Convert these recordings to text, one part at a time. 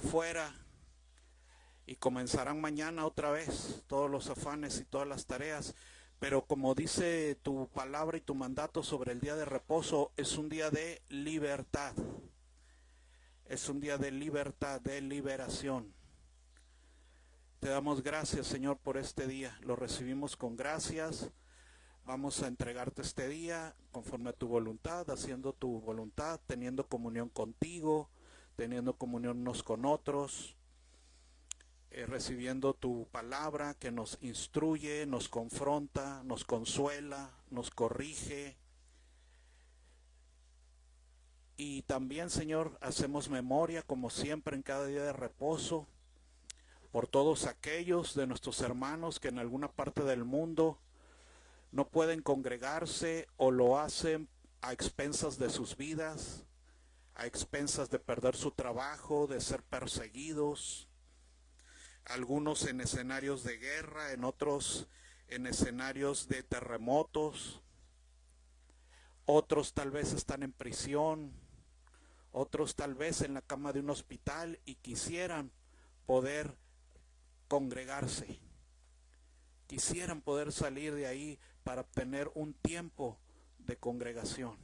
afuera y comenzarán mañana otra vez todos los afanes y todas las tareas. Pero como dice tu palabra y tu mandato sobre el día de reposo, es un día de libertad. Es un día de libertad, de liberación. Te damos gracias, Señor, por este día. Lo recibimos con gracias. Vamos a entregarte este día conforme a tu voluntad, haciendo tu voluntad, teniendo comunión contigo, teniendo comunión unos con otros, recibiendo tu palabra que nos instruye, nos confronta, nos consuela, nos corrige. Y también, Señor, hacemos memoria, como siempre, en cada día de reposo, por todos aquellos de nuestros hermanos que en alguna parte del mundo no pueden congregarse o lo hacen a expensas de sus vidas, a expensas de perder su trabajo, de ser perseguidos. Algunos en escenarios de guerra, en otros en escenarios de terremotos. Otros tal vez están en prisión, otros tal vez en la cama de un hospital y quisieran poder congregarse. Quisieran poder salir de ahí para obtener un tiempo de congregación.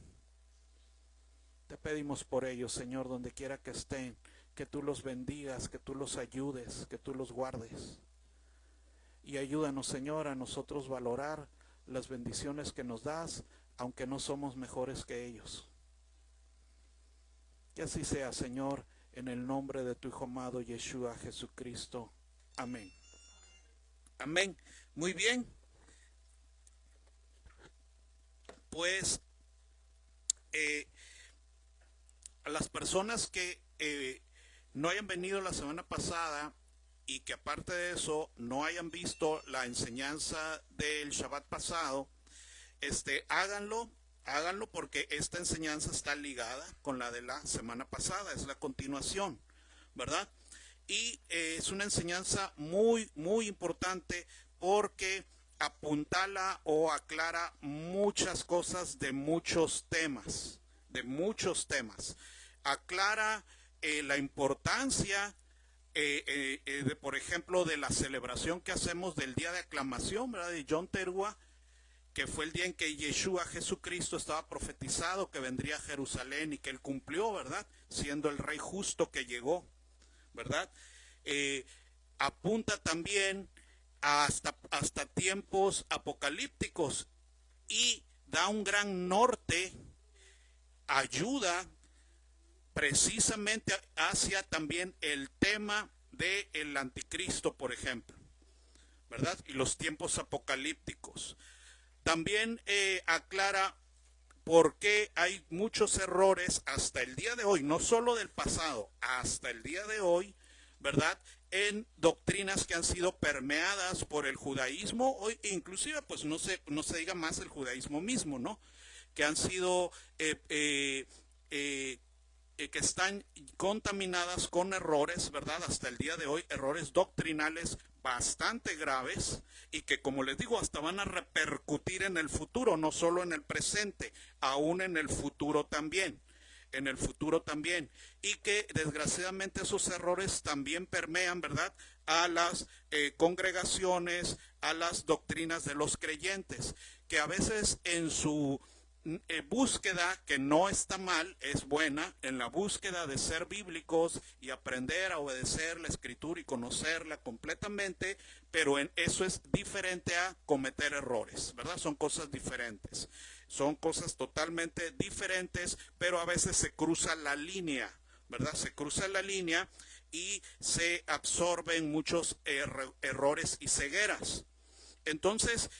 Te pedimos por ellos, Señor, donde quiera que estén, que tú los bendigas, que tú los ayudes, que tú los guardes. Y ayúdanos, Señor, a nosotros valorar las bendiciones que nos das, aunque no somos mejores que ellos. Que así sea, Señor, en el nombre de tu Hijo amado, Yeshua Jesucristo. Amén. Amén. Muy bien. Pues a las personas que no hayan venido la semana pasada y que aparte de eso no hayan visto la enseñanza del Shabbat pasado, háganlo porque esta enseñanza está ligada con la de la semana pasada, es la continuación, ¿verdad? Y es una enseñanza muy, muy importante porque apuntala o aclara muchas cosas de muchos temas, Aclara la importancia por ejemplo, de la celebración que hacemos del día de aclamación, ¿verdad? De Yom Teruah, que fue el día en que Yeshua Jesucristo estaba profetizado que vendría a Jerusalén y que él cumplió, ¿verdad? Siendo el rey justo que llegó, ¿verdad? Apunta también hasta tiempos apocalípticos y da un gran norte, ayuda precisamente hacia también el tema del anticristo, por ejemplo, ¿verdad? Y los tiempos apocalípticos. También aclara por qué hay muchos errores hasta el día de hoy, no solo del pasado, hasta el día de hoy, ¿verdad? En doctrinas que han sido permeadas por el judaísmo, o inclusive pues no se diga más el judaísmo mismo, ¿no? Que han sido que están contaminadas con errores, ¿verdad? Hasta el día de hoy, errores doctrinales bastante graves y que, como les digo, hasta van a repercutir en el futuro, no solo en el presente, aún en el futuro también. Y que desgraciadamente esos errores también permean, ¿verdad?, a las congregaciones, a las doctrinas de los creyentes, que a veces en su búsqueda, que no está mal, es buena, en la búsqueda de ser bíblicos y aprender a obedecer la escritura y conocerla completamente, pero eso es diferente a cometer errores, ¿verdad? Son cosas diferentes, son cosas totalmente diferentes, pero a veces se cruza la línea, ¿verdad? Se cruza la línea y se absorben muchos errores y cegueras. Entonces,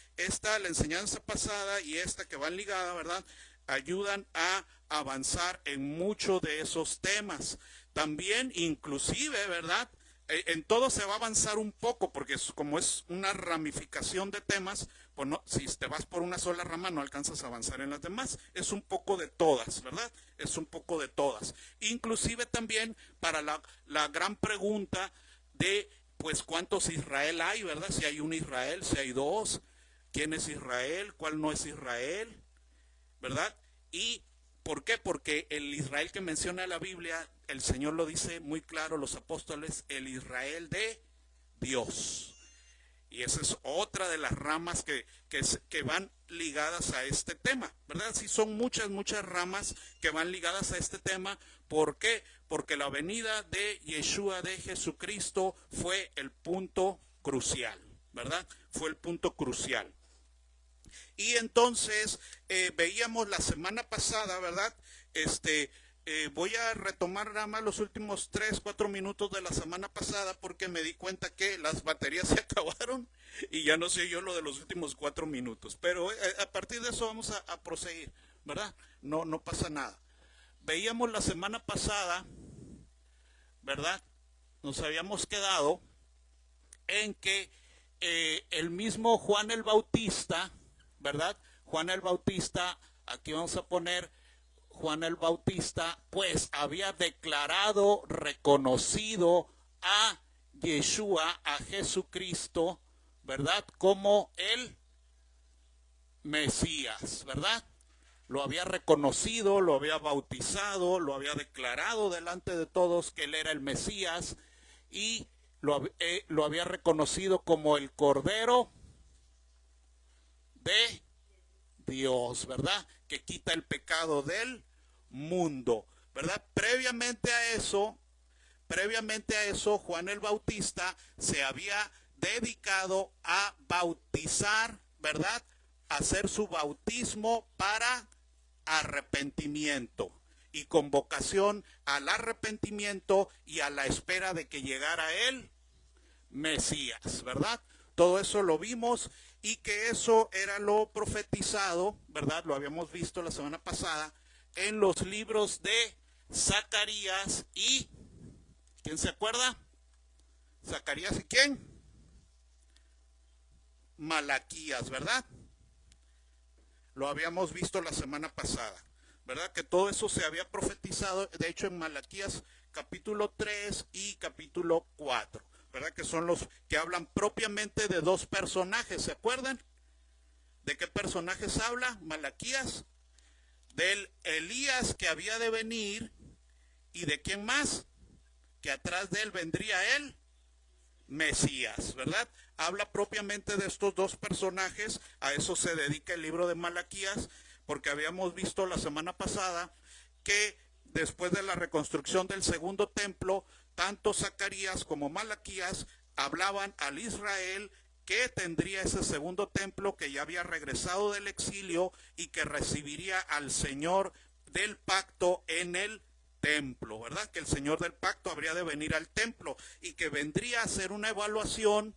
la enseñanza pasada y esta que van ligada, ¿verdad?, ayudan a avanzar en muchos de esos temas. También, inclusive, ¿verdad?, en todo se va a avanzar un poco, porque como es una ramificación de temas, pues no, si te vas por una sola rama no alcanzas a avanzar en las demás. Es un poco de todas, ¿verdad? Es un poco de todas. Inclusive también para la gran pregunta de pues cuántos Israel hay, ¿verdad? Si hay un Israel, si hay dos, ¿quién es Israel? ¿Cuál no es Israel? ¿Verdad? Y ¿Por qué? Porque el Israel que menciona la Biblia, el Señor lo dice muy claro, los apóstoles, el Israel de Dios. Y esa es otra de las ramas que van ligadas a este tema, ¿verdad? Sí, son muchas ramas que van ligadas a este tema. ¿Por qué? Porque la venida de Yeshua, de Jesucristo, fue el punto crucial, ¿verdad? Fue el punto crucial. Y entonces veíamos la semana pasada, ¿verdad? Voy a retomar nada más los últimos 3-4 minutos de la semana pasada porque me di cuenta que las baterías se acabaron y ya no sé yo lo de los últimos 4 minutos. Pero a partir de eso vamos a proseguir, ¿verdad? No pasa nada. Veíamos la semana pasada, ¿verdad? Nos habíamos quedado en que el mismo Juan el Bautista, ¿verdad? Juan el Bautista, aquí vamos a poner Juan el Bautista, pues había declarado, reconocido a Yeshua, a Jesucristo, ¿verdad? Como el Mesías, ¿verdad? Lo había reconocido, lo había bautizado, lo había declarado delante de todos que él era el Mesías y lo había reconocido como el Cordero de Dios, ¿verdad? Que quita el pecado del mundo, ¿verdad? Previamente a eso, Juan el Bautista se había dedicado a bautizar, ¿verdad? A hacer su bautismo para arrepentimiento y convocación al arrepentimiento y a la espera de que llegara el Mesías, ¿verdad? Todo eso lo vimos y que eso era lo profetizado, ¿verdad? Lo habíamos visto la semana pasada en los libros de Zacarías y ¿quién se acuerda? Zacarías y ¿quién? Malaquías, ¿verdad? Lo habíamos visto la semana pasada, ¿verdad? Que todo eso se había profetizado, de hecho en Malaquías capítulo 3 y capítulo 4, ¿verdad? Que son los que hablan propiamente de dos personajes, ¿se acuerdan? ¿De qué personajes habla Malaquías? Del Elías que había de venir y de quién más, que atrás de él vendría el Mesías, ¿verdad? Habla propiamente de estos dos personajes, a eso se dedica el libro de Malaquías, porque habíamos visto la semana pasada que después de la reconstrucción del segundo templo, tanto Zacarías como Malaquías hablaban al Israel que tendría ese segundo templo, que ya había regresado del exilio y que recibiría al Señor del pacto en el templo, ¿verdad? Que el Señor del pacto habría de venir al templo y que vendría a hacer una evaluación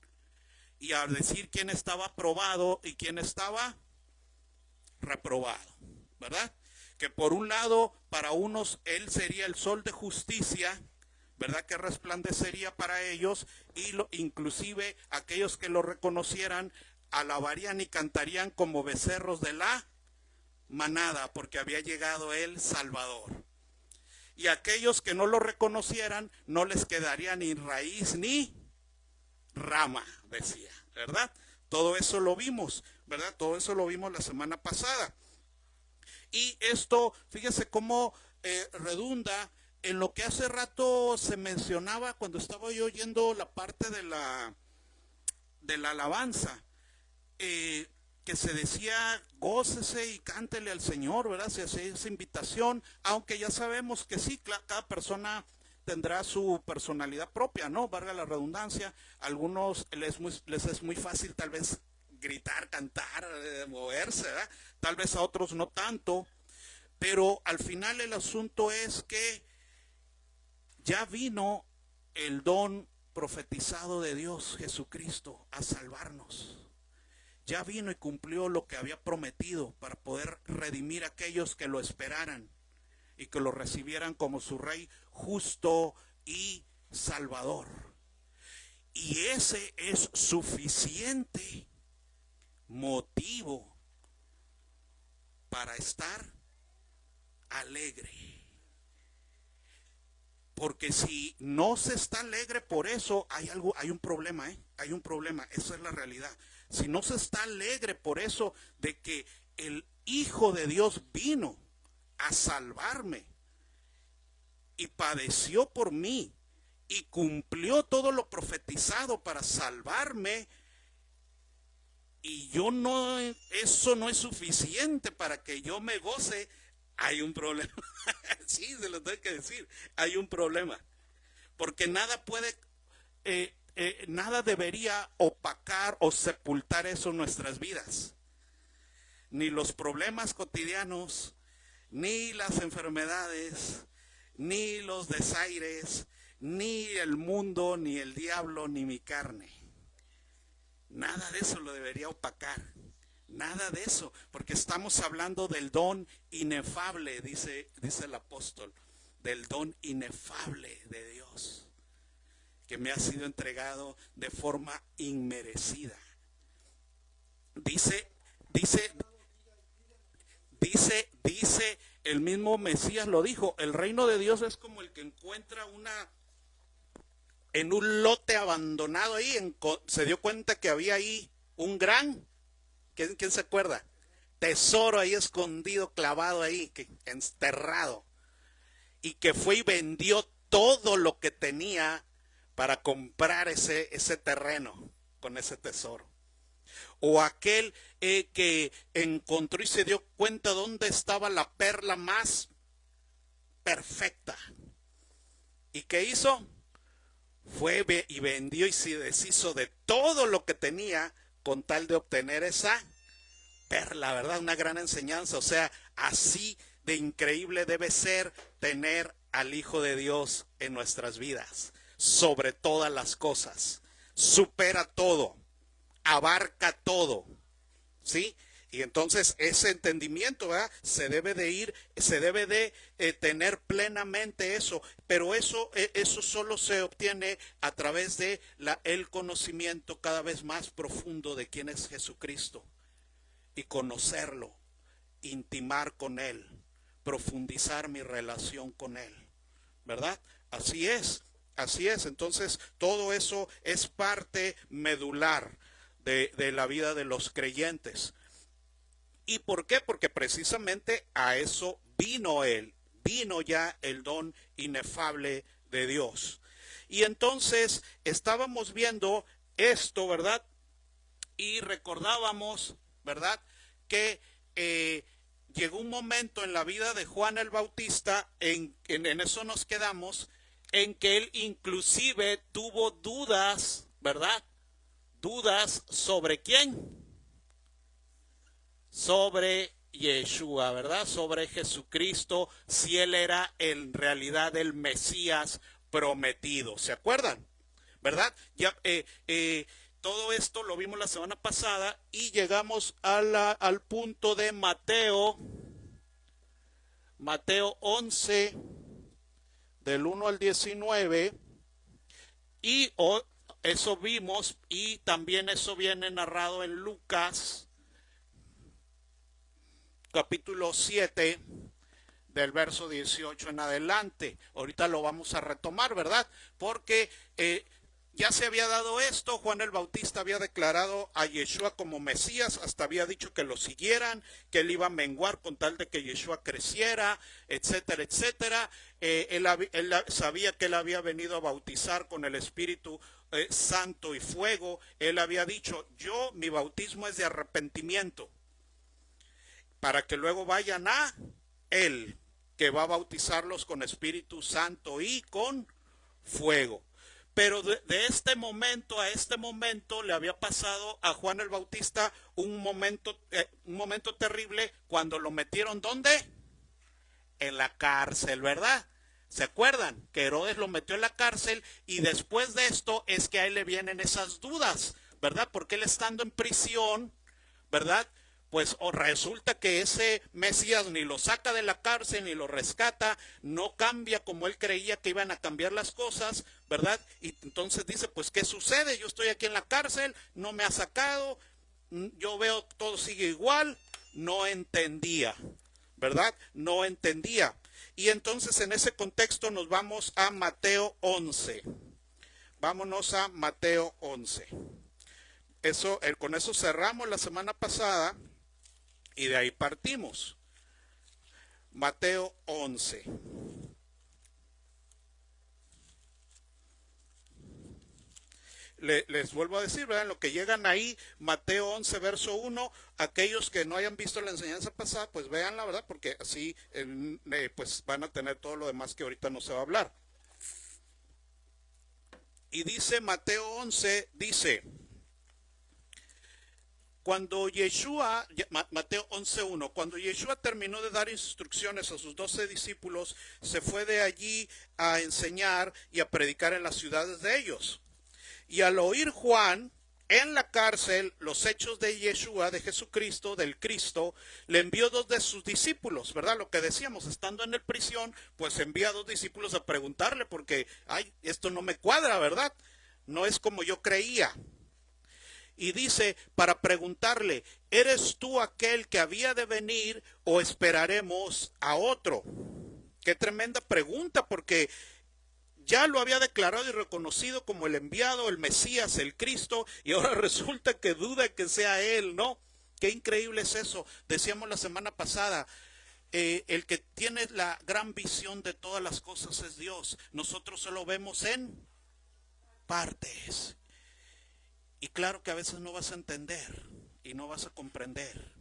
y a decir quién estaba aprobado y quién estaba reprobado, ¿verdad? Que por un lado, para unos, él sería el sol de justicia, ¿verdad? Que resplandecería para ellos y inclusive aquellos que lo reconocieran alabarían y cantarían como becerros de la manada, porque había llegado el Salvador. Y aquellos que no lo reconocieran no les quedaría ni raíz ni rama, decía, ¿verdad? Todo eso lo vimos, ¿verdad? Todo eso lo vimos la semana pasada. Y esto, fíjese cómo redunda en lo que hace rato se mencionaba cuando estaba yo oyendo la parte de la alabanza, que se decía, gócese y cántele al Señor, ¿verdad? Se hace esa invitación, aunque ya sabemos que sí, cada persona tendrá su personalidad propia, ¿no? Valga la redundancia. A algunos les es muy fácil tal vez gritar, cantar, moverse, ¿verdad? Tal vez a otros no tanto, pero al final el asunto es que ya vino el don profetizado de Dios Jesucristo a salvarnos. Ya vino y cumplió lo que había prometido para poder redimir a aquellos que lo esperaran y que lo recibieran como su Rey justo y Salvador. Y ese es suficiente motivo para estar alegre. Porque si no se está alegre por eso, hay un problema, hay un problema, esa es la realidad. Si no se está alegre por eso de que el Hijo de Dios vino a salvarme y padeció por mí y cumplió todo lo profetizado para salvarme, y yo no, eso no es suficiente para que yo me goce, hay un problema. Sí, se lo tengo que decir, hay un problema, porque nada puede, nada debería opacar o sepultar eso en nuestras vidas, ni los problemas cotidianos, ni las enfermedades, ni los desaires, ni el mundo, ni el diablo, ni mi carne. Nada de eso lo debería opacar. Nada de eso, porque estamos hablando del don inefable, dice el apóstol, del don inefable de Dios, que me ha sido entregado de forma inmerecida. Dice el mismo Mesías lo dijo, el reino de Dios es como el que encuentra en un lote abandonado ahí, se dio cuenta que había ahí un gran, ¿quién se acuerda? Tesoro ahí escondido, clavado ahí, enterrado, y que fue y vendió todo lo que tenía para comprar ese terreno con ese tesoro. O aquel que encontró y se dio cuenta dónde estaba la perla más perfecta. ¿Y qué hizo? Fue y vendió y se deshizo de todo lo que tenía con tal de obtener esa perla, ¿verdad? Una gran enseñanza. O sea, así de increíble debe ser tener al Hijo de Dios en nuestras vidas, sobre todas las cosas. Supera todo, abarca todo, ¿sí? Y entonces ese entendimiento, ¿verdad? Se debe de tener plenamente eso, pero eso solo se obtiene a través de el conocimiento cada vez más profundo de quién es Jesucristo, y conocerlo, intimar con Él, profundizar mi relación con Él, ¿verdad? Así es. Entonces todo eso es parte medular de la vida de los creyentes. ¿Y por qué? Porque precisamente a eso vino ya el don inefable de Dios. Y entonces estábamos viendo esto, ¿verdad? Y recordábamos, ¿verdad? Que llegó un momento en la vida de Juan el Bautista, en eso nos quedamos, en que él inclusive tuvo dudas, ¿verdad? Dudas sobre quién. Sobre Yeshua, ¿verdad? Sobre Jesucristo, si él era en realidad el Mesías prometido. ¿Se acuerdan? ¿Verdad? Ya todo esto lo vimos la semana pasada y llegamos al punto de Mateo 11, del 1 al 19, y eso vimos, y también eso viene narrado en Lucas capítulo 7, del verso 18 en adelante. Ahorita lo vamos a retomar, ¿verdad? Porque ya se había dado esto, Juan el Bautista había declarado a Yeshua como Mesías, hasta había dicho que lo siguieran, que él iba a menguar con tal de que Yeshua creciera, etcétera, etcétera. Él sabía que él había venido a bautizar con el Espíritu Santo y fuego. Él había dicho, mi bautismo es de arrepentimiento, para que luego vayan a él, que va a bautizarlos con Espíritu Santo y con fuego. Pero de este momento a este momento le había pasado a Juan el Bautista un momento terrible cuando lo metieron, ¿dónde? En la cárcel, ¿verdad? ¿Se acuerdan? Que Herodes lo metió en la cárcel, y después de esto es que a él le vienen esas dudas, ¿verdad? Porque él estando en prisión, ¿verdad? Pues resulta que ese Mesías ni lo saca de la cárcel, ni lo rescata, no cambia como él creía que iban a cambiar las cosas, ¿verdad? Y entonces dice, pues, ¿qué sucede? Yo estoy aquí en la cárcel, no me ha sacado, yo veo todo sigue igual. No entendía, ¿verdad? No entendía. Y entonces en ese contexto nos vamos a Mateo 11. Vámonos a Mateo 11. Con eso cerramos la semana pasada. Y de ahí partimos. Mateo 11. Les vuelvo a decir, ¿verdad? En lo que llegan ahí, Mateo 11, verso 1, aquellos que no hayan visto la enseñanza pasada, pues vean la verdad, porque así pues van a tener todo lo demás que ahorita no se va a hablar. Y dice Mateo 11, dice, cuando Yeshua, Mateo 11:1, cuando Yeshua terminó de dar instrucciones a sus 12 discípulos, se fue de allí a enseñar y a predicar en las ciudades de ellos. Y al oír Juan en la cárcel los hechos de Yeshua, de Jesucristo, del Cristo, le envió 2 de sus discípulos, ¿verdad? Lo que decíamos, estando en el prisión, pues envía a 2 discípulos a preguntarle porque, ay, esto no me cuadra, ¿verdad? No es como yo creía. Y dice, para preguntarle, ¿eres tú aquel que había de venir o esperaremos a otro? Qué tremenda pregunta, porque ya lo había declarado y reconocido como el enviado, el Mesías, el Cristo, y ahora resulta que duda que sea él, ¿no? Qué increíble es eso. Decíamos la semana pasada, el que tiene la gran visión de todas las cosas es Dios. Nosotros solo vemos en partes. Y claro que a veces no vas a entender y no vas a comprender,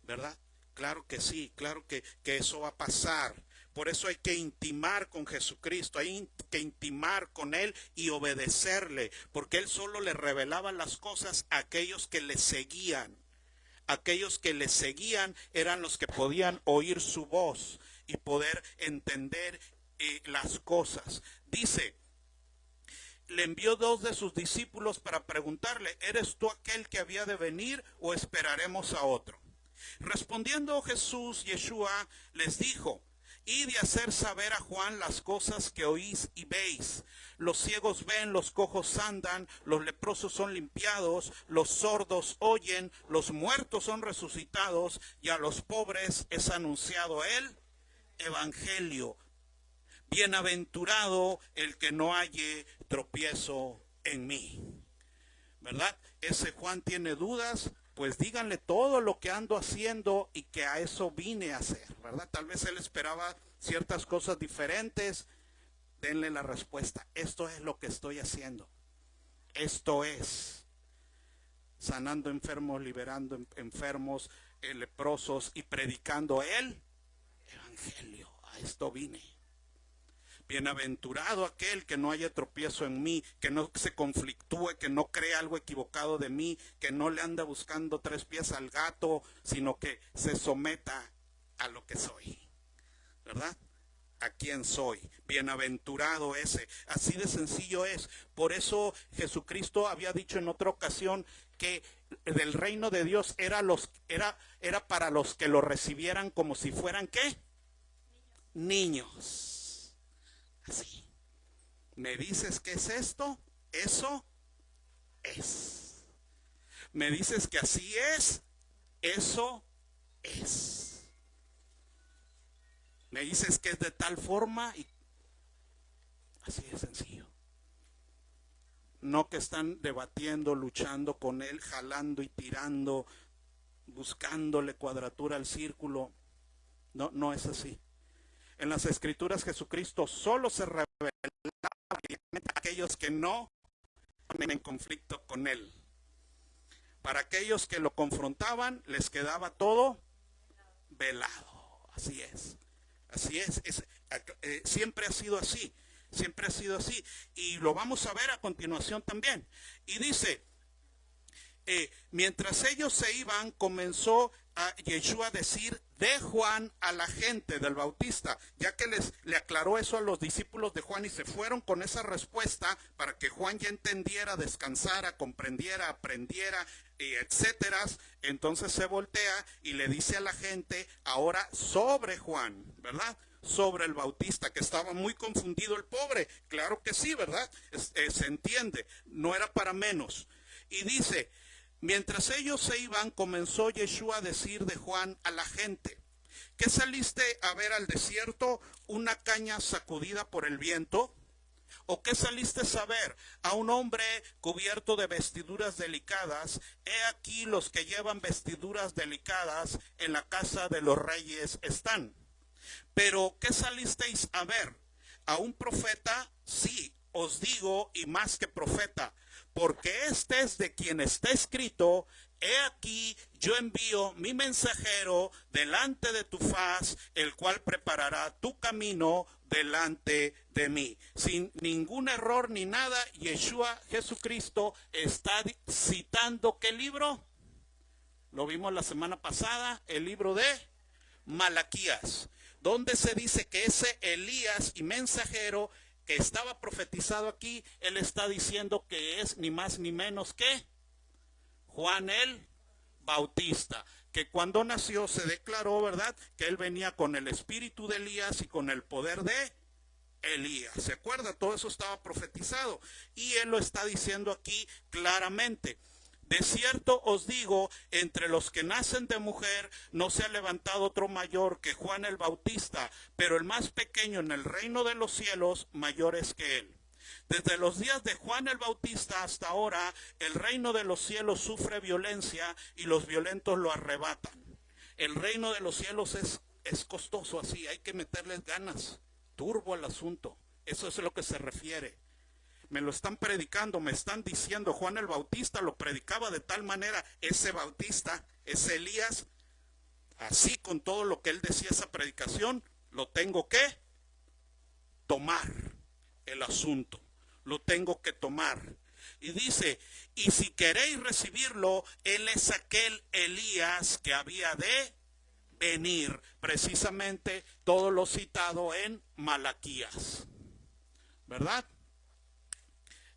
¿verdad? Claro que sí, claro que eso va a pasar. Por eso hay que intimar con Jesucristo, hay que intimar con Él y obedecerle, porque Él solo le revelaba las cosas a aquellos que le seguían. Aquellos que le seguían eran los que podían oír su voz y poder entender las cosas. Dice, le envió 2 de sus discípulos para preguntarle, ¿eres tú aquel que había de venir o esperaremos a otro? Respondiendo Jesús, Yeshua, les dijo, id y hacer saber a Juan las cosas que oís y veis. Los ciegos ven, los cojos andan, los leprosos son limpiados, los sordos oyen, los muertos son resucitados, y a los pobres es anunciado el evangelio. Bienaventurado el que no halle tropiezo en mí. ¿Verdad? Ese Juan tiene dudas, pues díganle todo lo que ando haciendo y que a eso vine a hacer, ¿verdad? Tal vez él esperaba ciertas cosas diferentes. Denle la respuesta. Esto es lo que estoy haciendo. Esto es sanando enfermos, liberando enfermos, leprosos y predicando el evangelio. A esto vine. Bienaventurado aquel que no haya tropiezo en mí, que no se conflictúe, que no cree algo equivocado de mí, que no le anda buscando 3 pies al gato, sino que se someta a lo que soy, ¿verdad? A quién soy. Bienaventurado ese. Así de sencillo es. Por eso Jesucristo había dicho en otra ocasión que del reino de Dios era para los que lo recibieran como si fueran ¿qué? Niños. Así. ¿Me dices qué es esto? Eso es. ¿Me dices que así es? Eso es. ¿Me dices que es de tal forma? Y así de sencillo. No que están debatiendo, luchando con él, jalando y tirando, buscándole cuadratura al círculo. No, no es así. En las Escrituras Jesucristo solo se revelaba a aquellos que no estaban en conflicto con él. Para aquellos que lo confrontaban les quedaba todo velado. Así es. Así es. Siempre ha sido así. Siempre ha sido así. Y lo vamos a ver a continuación también. Y dice, mientras ellos se iban, comenzó a Yeshua a decir de Juan a la gente del Bautista, ya que le aclaró eso a los discípulos de Juan y se fueron con esa respuesta para que Juan ya entendiera, descansara, comprendiera, aprendiera, etcétera. Entonces se voltea y le dice a la gente ahora sobre Juan, ¿verdad? Sobre el Bautista, que estaba muy confundido el pobre. Claro que sí, ¿verdad? Se entiende, no era para menos. Y dice, mientras ellos se iban, comenzó Yeshua a decir de Juan a la gente, ¿qué saliste a ver al desierto? ¿Una caña sacudida por el viento? ¿O qué saliste a ver? ¿A un hombre cubierto de vestiduras delicadas? He aquí los que llevan vestiduras delicadas en la casa de los reyes están. Pero ¿qué salisteis a ver? ¿A un profeta? Sí, os digo, y más que profeta, porque este es de quien está escrito: he aquí, yo envío mi mensajero delante de tu faz, el cual preparará tu camino delante de mí. Sin ningún error ni nada, Yeshua Jesucristo está citando ¿qué libro? Lo vimos la semana pasada, el libro de Malaquías, donde se dice que ese Elías y mensajero que estaba profetizado aquí, él está diciendo que es ni más ni menos que Juan el Bautista, que cuando nació se declaró, ¿verdad?, que él venía con el espíritu de Elías y con el poder de Elías. ¿Se acuerda? Todo eso estaba profetizado y él lo está diciendo aquí claramente. De cierto os digo, entre los que nacen de mujer no se ha levantado otro mayor que Juan el Bautista, pero el más pequeño en el reino de los cielos mayor es que él. Desde los días de Juan el Bautista hasta ahora, el reino de los cielos sufre violencia y los violentos lo arrebatan. El reino de los cielos es costoso así, hay que meterles ganas, turbo al asunto. Eso es a lo que se refiere. Me lo están predicando, me están diciendo, Juan el Bautista lo predicaba de tal manera, ese Bautista, ese Elías, así con todo lo que él decía esa predicación, lo tengo que tomar el asunto, lo tengo que tomar. Y dice, y si queréis recibirlo, él es aquel Elías que había de venir, precisamente todo lo citado en Malaquías, ¿verdad?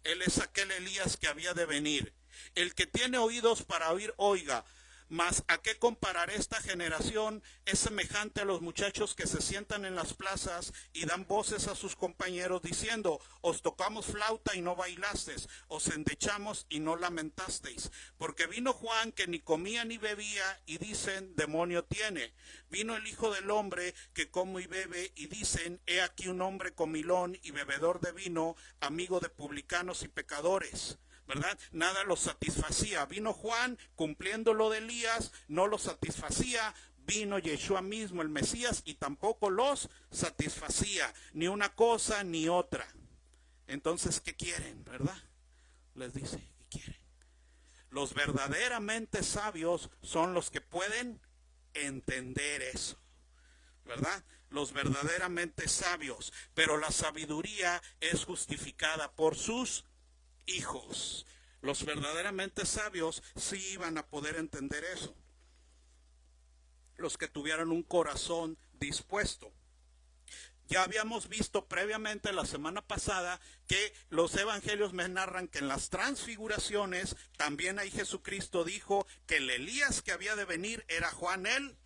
Él es aquel Elías que había de venir. El que tiene oídos para oír, oiga. Mas ¿a qué compararé esta generación? Es semejante a los muchachos que se sientan en las plazas y dan voces a sus compañeros diciendo: os tocamos flauta y no bailasteis, os endechamos y no lamentasteis. Porque vino Juan que ni comía ni bebía y dicen: demonio tiene. Vino el Hijo del Hombre que come y bebe y dicen: he aquí un hombre comilón y bebedor de vino, amigo de publicanos y pecadores. ¿Verdad? Nada los satisfacía. Vino Juan cumpliendo lo de Elías, no los satisfacía. Vino Yeshua mismo, el Mesías, y tampoco los satisfacía. Ni una cosa ni otra. Entonces, ¿qué quieren? ¿Verdad? Les dice, ¿qué quieren? Los verdaderamente sabios son los que pueden entender eso. ¿Verdad? Los verdaderamente sabios. Pero la sabiduría es justificada por sus hijos. Los verdaderamente sabios sí iban a poder entender eso. Los que tuvieran un corazón dispuesto. Ya habíamos visto previamente la semana pasada que los evangelios me narran que en las transfiguraciones también ahí Jesucristo dijo que el Elías que había de venir era Juan el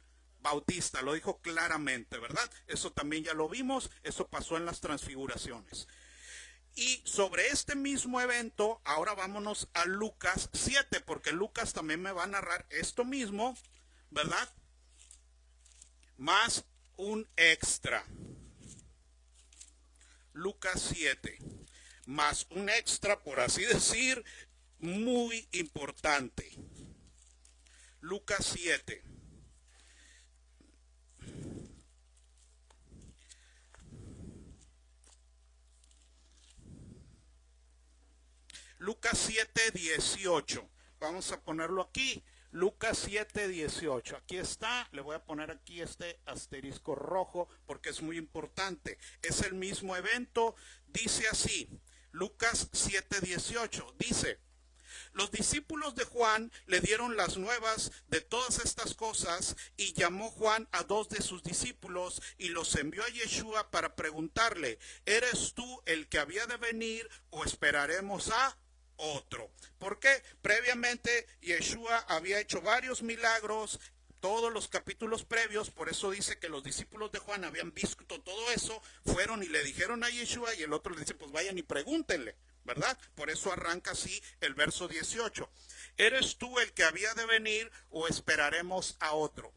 Bautista. Lo dijo claramente, ¿verdad? Eso también ya lo vimos, eso pasó en las transfiguraciones. Y sobre este mismo evento, ahora vámonos a Lucas 7, porque Lucas también me va a narrar esto mismo, ¿verdad? Más un extra. Lucas 7, más un extra, por así decir, muy importante. Lucas 7. Lucas 7, 18. Vamos a ponerlo aquí. Lucas 7, 18. Aquí está. Le voy a poner aquí este asterisco rojo porque es muy importante. Es el mismo evento. Dice así. Lucas 7, 18. Dice: los discípulos de Juan le dieron las nuevas de todas estas cosas y llamó Juan a 2 de sus discípulos y los envió a Yeshua para preguntarle: ¿eres tú el que había de venir o esperaremos a otro? Porque previamente Yeshua había hecho varios milagros, todos los capítulos previos, por eso dice que los discípulos de Juan habían visto todo eso, fueron y le dijeron a Yeshua y el otro le dice: pues vayan y pregúntenle, ¿verdad? Por eso arranca así el verso 18. ¿Eres tú el que había de venir o esperaremos a otro?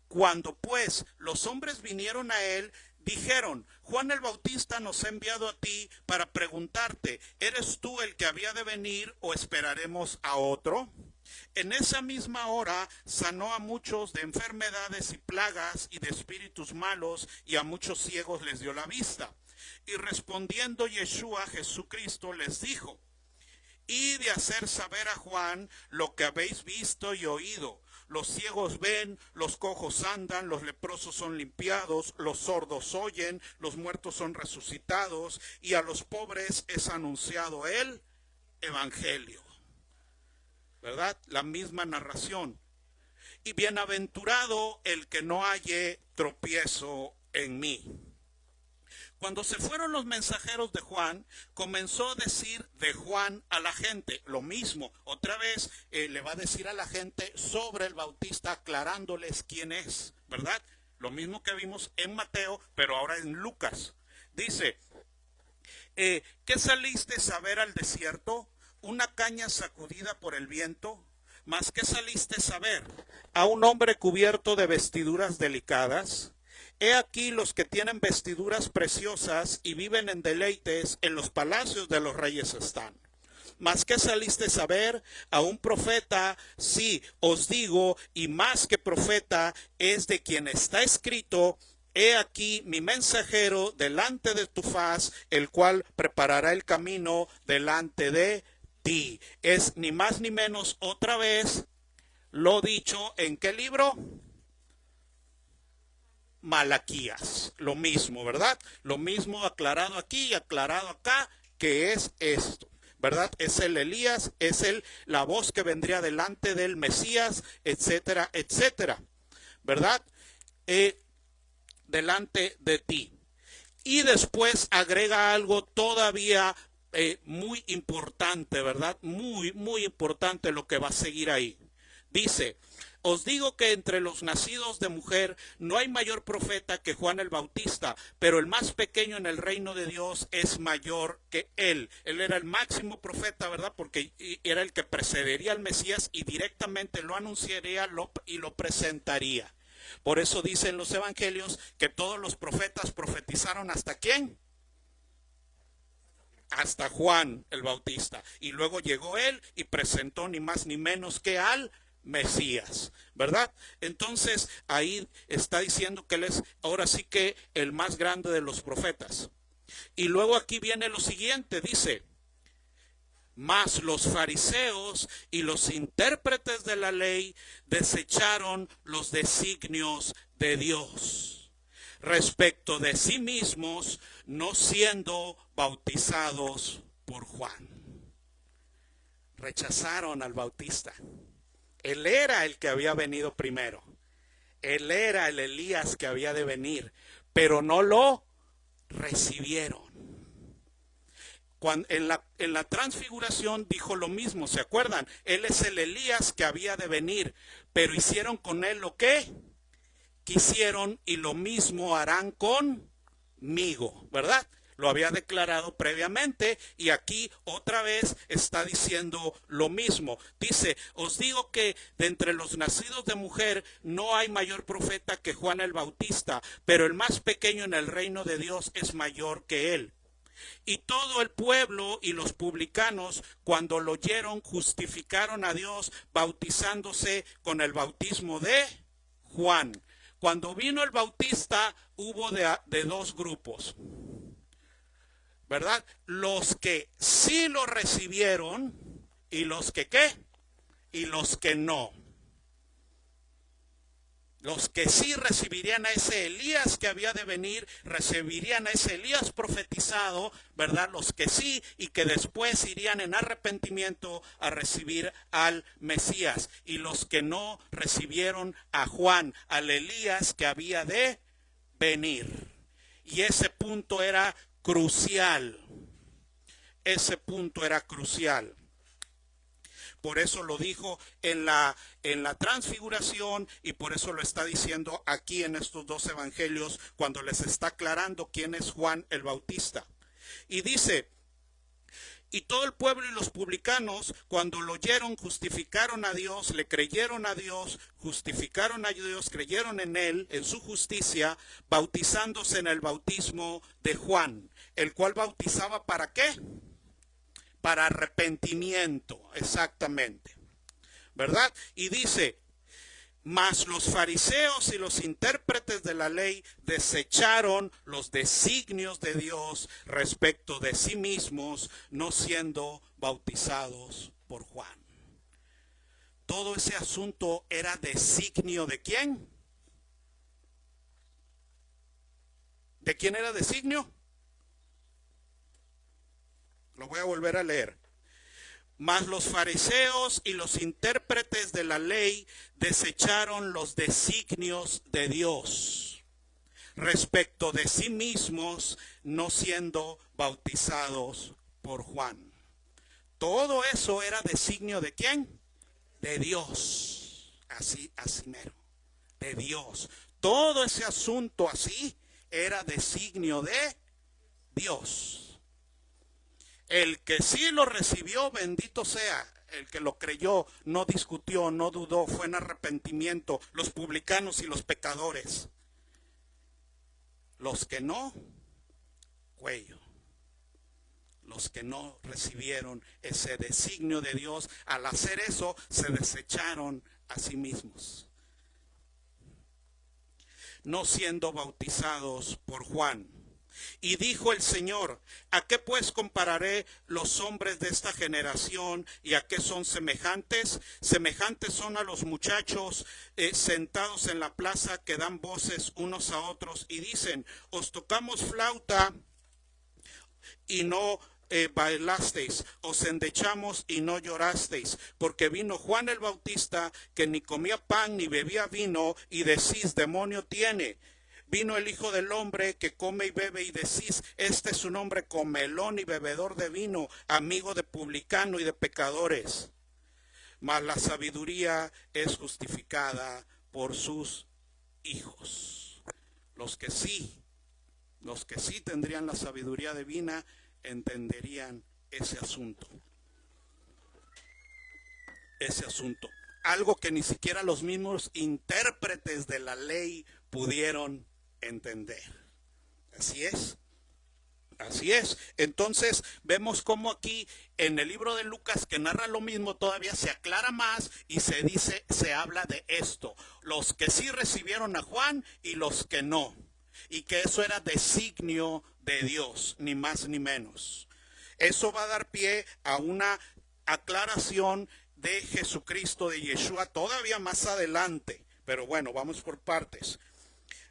Cuando pues los hombres vinieron a él, dijeron: Juan el Bautista nos ha enviado a ti para preguntarte: ¿eres tú el que había de venir o esperaremos a otro? En esa misma hora sanó a muchos de enfermedades y plagas y de espíritus malos, y a muchos ciegos les dio la vista. Y respondiendo Yeshua, Jesucristo, les dijo: y de hacer saber a Juan lo que habéis visto y oído. Los ciegos ven, los cojos andan, los leprosos son limpiados, los sordos oyen, los muertos son resucitados, y a los pobres es anunciado el evangelio. ¿Verdad? La misma narración. Y bienaventurado el que no halle tropiezo en mí. Cuando se fueron los mensajeros de Juan, comenzó a decir de Juan a la gente lo mismo. Otra vez le va a decir a la gente sobre el Bautista, aclarándoles quién es, ¿verdad? Lo mismo que vimos en Mateo, pero ahora en Lucas. Dice, ¿qué saliste a ver al desierto? ¿Una caña sacudida por el viento? ¿Mas qué saliste a ver? ¿A un hombre cubierto de vestiduras delicadas? He aquí los que tienen vestiduras preciosas y viven en deleites, en los palacios de los reyes están. ¿Mas qué saliste a ver? A un profeta, sí, os digo, y más que profeta, es de quien está escrito: he aquí mi mensajero delante de tu faz, el cual preparará el camino delante de ti. Es ni más ni menos otra vez lo dicho en ¿qué libro? Malaquías, lo mismo, ¿verdad? Lo mismo aclarado aquí y aclarado acá, que es esto, ¿verdad? Es el Elías, es la voz que vendría delante del Mesías, etcétera, etcétera, ¿verdad? Delante de ti. Y después agrega algo todavía muy importante, ¿verdad? Muy, muy importante lo que va a seguir ahí. Dice: os digo que entre los nacidos de mujer no hay mayor profeta que Juan el Bautista, pero el más pequeño en el reino de Dios es mayor que él. Él era el máximo profeta, ¿verdad? Porque era el que precedería al Mesías y directamente lo anunciaría y lo presentaría. Por eso dicen los evangelios que todos los profetas profetizaron ¿hasta quién? Hasta Juan el Bautista. Y luego llegó él y presentó ni más ni menos que al Mesías, ¿verdad? Entonces ahí está diciendo que él es ahora sí que el más grande de los profetas. Y luego aquí viene lo siguiente, dice: mas los fariseos y los intérpretes de la ley desecharon los designios de Dios respecto de sí mismos, no siendo bautizados por Juan. Rechazaron al Bautista. Él era el que había venido primero. Él era el Elías que había de venir, pero no lo recibieron. En la transfiguración dijo lo mismo, ¿se acuerdan? Él es el Elías que había de venir, pero hicieron con él lo que quisieron y lo mismo harán conmigo, ¿verdad? Lo había declarado previamente y aquí otra vez está diciendo lo mismo. Dice: os digo que de entre los nacidos de mujer no hay mayor profeta que Juan el Bautista, pero el más pequeño en el reino de Dios es mayor que él. Y todo el pueblo y los publicanos, cuando lo oyeron, justificaron a Dios bautizándose con el bautismo de Juan. Cuando vino el Bautista hubo de dos grupos, ¿verdad? Los que sí lo recibieron y los que ¿qué? Y los que no. Los que sí recibirían a ese Elías que había de venir, recibirían a ese Elías profetizado, ¿verdad? Los que sí y que después irían en arrepentimiento a recibir al Mesías. Y los que no recibieron a Juan, al Elías que había de venir. Y ese punto era crucial. Ese punto era crucial. Por eso lo dijo en la transfiguración y por eso lo está diciendo aquí en estos dos evangelios cuando les está aclarando quién es Juan el Bautista. Y dice: y todo el pueblo y los publicanos, cuando lo oyeron, justificaron a Dios, le creyeron a Dios, justificaron a Dios, creyeron en él, en su justicia, bautizándose en el bautismo de Juan, el cual bautizaba ¿para qué? Para arrepentimiento, exactamente. ¿verdad? Y dice, mas los fariseos y los intérpretes de la ley desecharon los designios de Dios respecto de sí mismos, no siendo bautizados por Juan. Todo ese asunto era designio ¿de quién? ¿De quién era designio? Lo voy a volver a leer. Mas los fariseos y los intérpretes de la ley desecharon los designios de Dios respecto de sí mismos, no siendo bautizados por Juan. Todo eso era designio ¿de quién? De Dios. Así mero. De Dios. Todo ese asunto así era designio de Dios. El que sí lo recibió, bendito sea. El que lo creyó, no discutió, no dudó, fue en arrepentimiento. Los publicanos y los pecadores. Los que no, cuello. Los que no recibieron ese designio de Dios, al hacer eso, se desecharon a sí mismos, no siendo bautizados por Juan. Y dijo el Señor, ¿a qué pues compararé los hombres de esta generación y a qué son semejantes? Semejantes son a los muchachos sentados en la plaza que dan voces unos a otros y dicen, os tocamos flauta y no bailasteis, os endechamos y no llorasteis, porque vino Juan el Bautista que ni comía pan ni bebía vino y decís, demonio tiene. Vino el Hijo del Hombre que come y bebe y decís, este es un hombre comelón y bebedor de vino, amigo de publicano y de pecadores. Mas la sabiduría es justificada por sus hijos. Los que sí tendrían la sabiduría divina, entenderían ese asunto. Algo que ni siquiera los mismos intérpretes de la ley pudieron entender. Así es. Entonces vemos cómo aquí en el libro de Lucas, que narra lo mismo, todavía se aclara más y se habla de esto. Los que sí recibieron a Juan y los que no. Y que eso era designio de Dios, ni más ni menos. Eso va a dar pie a una aclaración de Jesucristo, de Yeshua, todavía más adelante. Pero bueno, vamos por partes.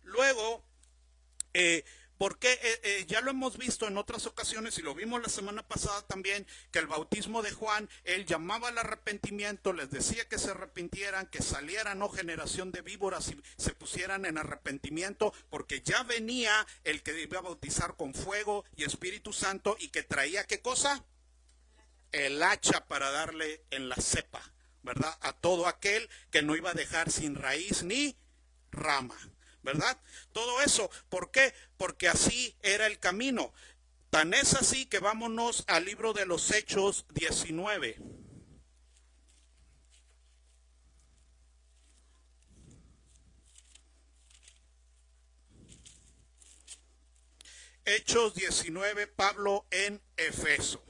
Luego, porque ya lo hemos visto en otras ocasiones y lo vimos la semana pasada también, que el bautismo de Juan, él llamaba al arrepentimiento, les decía que se arrepintieran, que salieran, oh generación de víboras, y se pusieran en arrepentimiento, porque ya venía el que iba a bautizar con fuego y Espíritu Santo y que traía ¿qué cosa? El hacha para darle en la cepa, ¿verdad? A todo aquel que no iba a dejar sin raíz ni rama, ¿verdad? Todo eso, ¿por qué? Porque así era el camino. Tan es así que vámonos al libro de los Hechos 19. Hechos 19, Pablo en Efeso.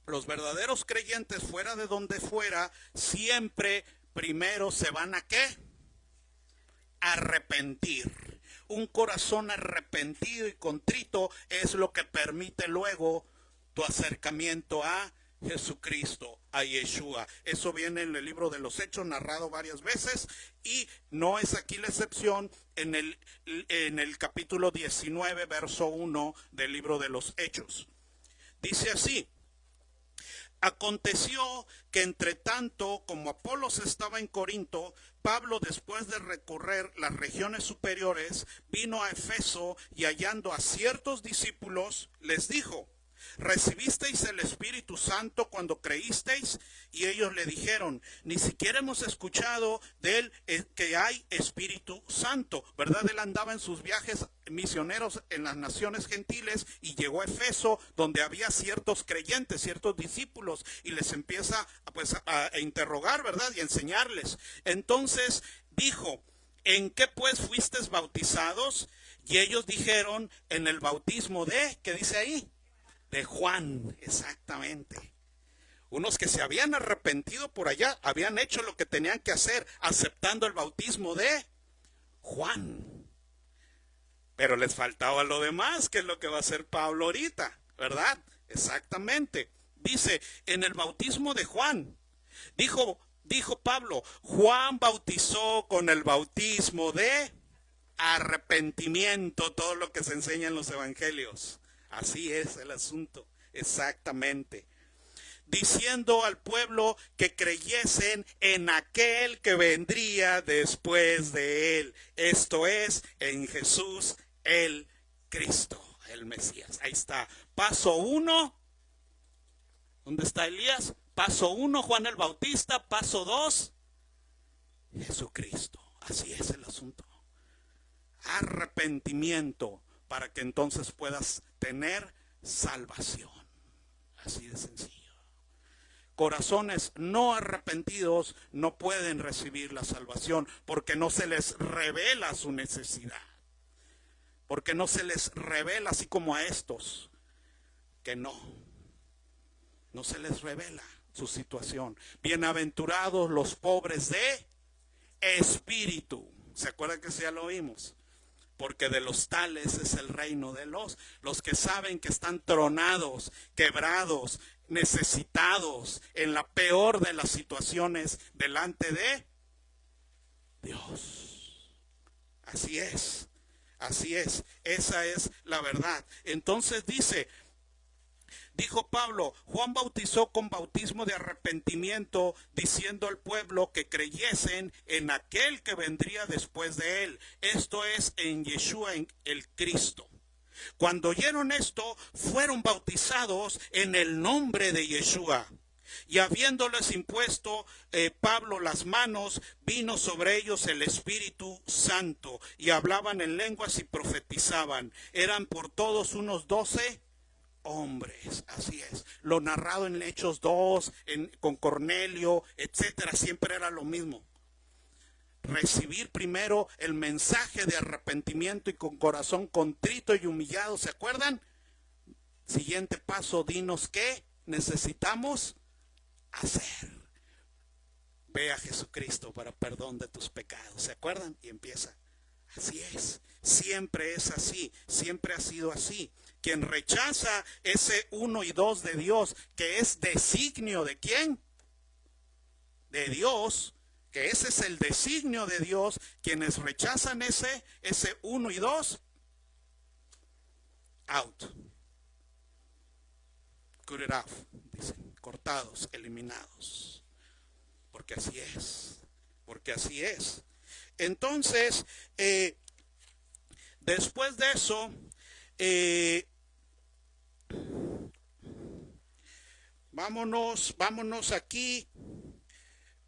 Los verdaderos creyentes, fuera de donde fuera, siempre primero se van ¿a qué? Arrepentir. Un corazón arrepentido y contrito es lo que permite luego tu acercamiento a Jesucristo, a Yeshua. Eso viene en el libro de los Hechos, narrado varias veces, y no es aquí la excepción en el capítulo 19, verso 1 del libro de los Hechos. Dice así: aconteció que entre tanto, como Apolos estaba en Corinto, Pablo, después de recorrer las regiones superiores, vino a Efeso y hallando a ciertos discípulos, les dijo: ¿recibisteis el Espíritu Santo cuando creísteis? Y ellos le dijeron: ni siquiera hemos escuchado de él que hay Espíritu Santo, ¿verdad? Él andaba en sus viajes misioneros en las naciones gentiles y llegó a Efeso, donde había ciertos creyentes, ciertos discípulos, y les empieza pues a interrogar, ¿verdad? Y a enseñarles. Entonces dijo: ¿en qué pues fuisteis bautizados? Y ellos dijeron: en el bautismo de, ¿qué dice ahí? de Juan, exactamente. Unos que se habían arrepentido por allá, habían hecho lo que tenían que hacer, aceptando el bautismo de Juan. Pero les faltaba lo demás, que es lo que va a hacer Pablo ahorita, ¿verdad? Exactamente. Dice, en el bautismo de Juan, dijo Pablo, Juan bautizó con el bautismo de arrepentimiento, todo lo que se enseña en los evangelios. Así es el asunto, exactamente. Diciendo al pueblo que creyesen en aquel que vendría después de él. Esto es, en Jesús el Cristo, el Mesías. Ahí está. Paso 1. ¿Dónde está Elías? Paso 1, Juan el Bautista. Paso 2, Jesucristo. Así es el asunto. Arrepentimiento para que entonces puedas tener salvación. Así de sencillo. Corazones no arrepentidos no pueden recibir la salvación porque no se les revela su necesidad. Porque no se les revela así como a estos, que no se les revela su situación. Bienaventurados los pobres de espíritu. ¿Se acuerdan que eso ya lo vimos? Porque de los tales es el reino de los que saben que están tronados, quebrados, necesitados, en la peor de las situaciones delante de Dios. Así es, esa es la verdad. Entonces dijo Pablo, Juan bautizó con bautismo de arrepentimiento, diciendo al pueblo que creyesen en aquel que vendría después de él. Esto es, en Yeshua, en el Cristo. Cuando oyeron esto, fueron bautizados en el nombre de Yeshua. Y habiéndoles impuesto Pablo las manos, vino sobre ellos el Espíritu Santo, y hablaban en lenguas y profetizaban. Eran por todos unos 12 hombres, así es. Lo narrado en Hechos 2, con Cornelio, etcétera, siempre era lo mismo. Recibir primero el mensaje de arrepentimiento y con corazón contrito y humillado, ¿se acuerdan? Siguiente paso, dinos qué necesitamos hacer. Ve a Jesucristo para perdón de tus pecados, ¿se acuerdan? Y empieza. Así es, siempre es así, siempre ha sido así. Quien rechaza ese 1 y 2 de Dios, que es designio de ¿quién? De Dios, que ese es el designio de Dios. Quienes rechazan ese 1 y 2, out. Cut it off, dicen, cortados, eliminados. Porque así es, Entonces, después de eso, vámonos aquí,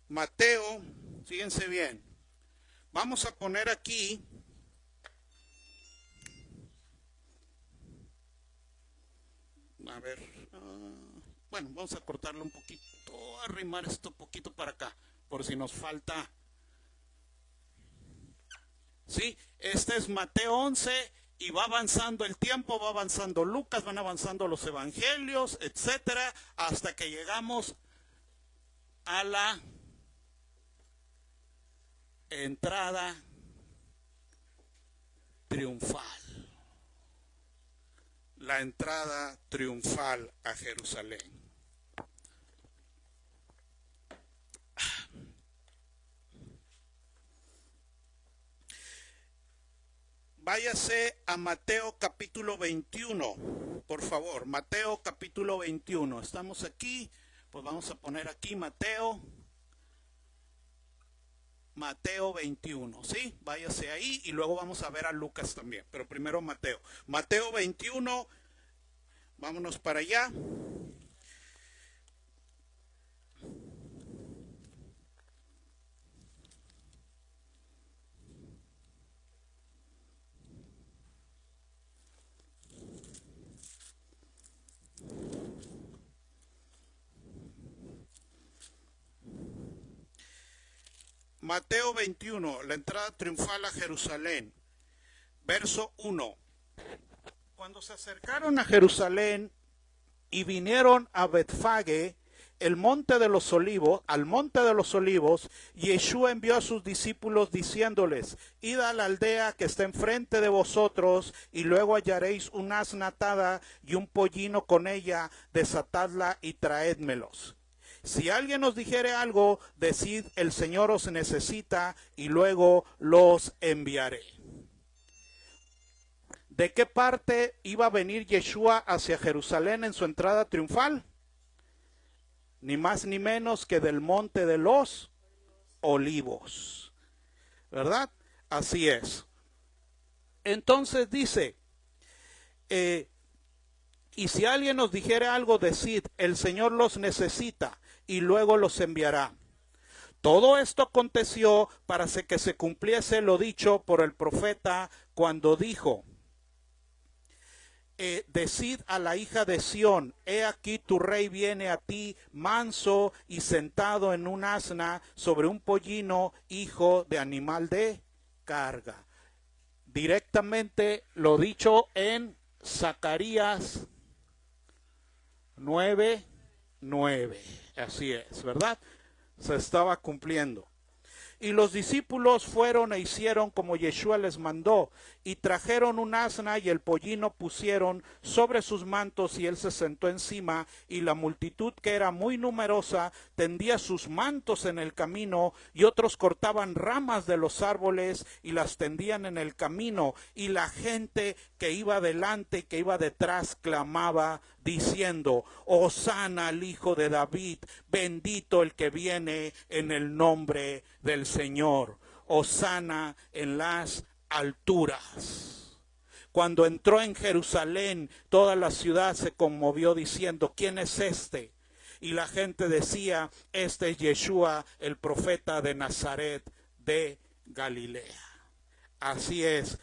Mateo, fíjense bien, vamos a poner aquí, a ver, bueno, vamos a cortarlo un poquito, arrimar esto un poquito para acá, por si nos falta. Sí, este es Mateo 11 y va avanzando el tiempo, va avanzando Lucas, van avanzando los evangelios, etcétera, hasta que llegamos a la entrada triunfal. La entrada triunfal a Jerusalén. Váyase a Mateo capítulo 21, por favor. Mateo capítulo 21. Estamos aquí, pues vamos a poner aquí Mateo 21, ¿sí? Váyase ahí y luego vamos a ver a Lucas también, pero primero Mateo. Mateo 21, vámonos para allá. Mateo 21, la entrada triunfal a Jerusalén. Verso 1. Cuando se acercaron a Jerusalén Y vinieron a Betfage, el monte de los olivos, al monte de los olivos, y Yeshua envió a sus discípulos diciéndoles: id a la aldea que está enfrente de vosotros, y luego hallaréis una asna atada y un pollino con ella, desatadla y traédmelos. Si alguien os dijere algo, decid: el Señor os necesita, y luego los enviaré. ¿De qué parte iba a venir Yeshua hacia Jerusalén en su entrada triunfal? Ni más ni menos que del monte de los olivos, ¿verdad? Así es. Entonces dice, y si alguien os dijere algo, decid: el Señor los necesita, y luego los enviará. Todo esto aconteció para que se cumpliese lo dicho por el profeta cuando dijo: decid a la hija de Sión: he aquí tu rey viene a ti, manso y sentado en un asna, sobre un pollino, hijo de animal de carga. Directamente lo dicho en Zacarías 9:9. Así es, ¿verdad? Se estaba cumpliendo. Y los discípulos fueron e hicieron como Yeshua les mandó, y trajeron un asna y el pollino pusieron sobre sus mantos, y él se sentó encima, y la multitud, que era muy numerosa, tendía sus mantos en el camino, y otros cortaban ramas de los árboles y las tendían en el camino, y la gente que iba delante y que iba detrás clamaba diciendo: Hosana al Hijo de David, bendito el que viene en el nombre del Señor, Hosana en las alturas. Cuando entró en Jerusalén, toda la ciudad se conmovió diciendo: ¿quién es este? Y la gente decía: este es Yeshua, el profeta de Nazaret de Galilea. Así es,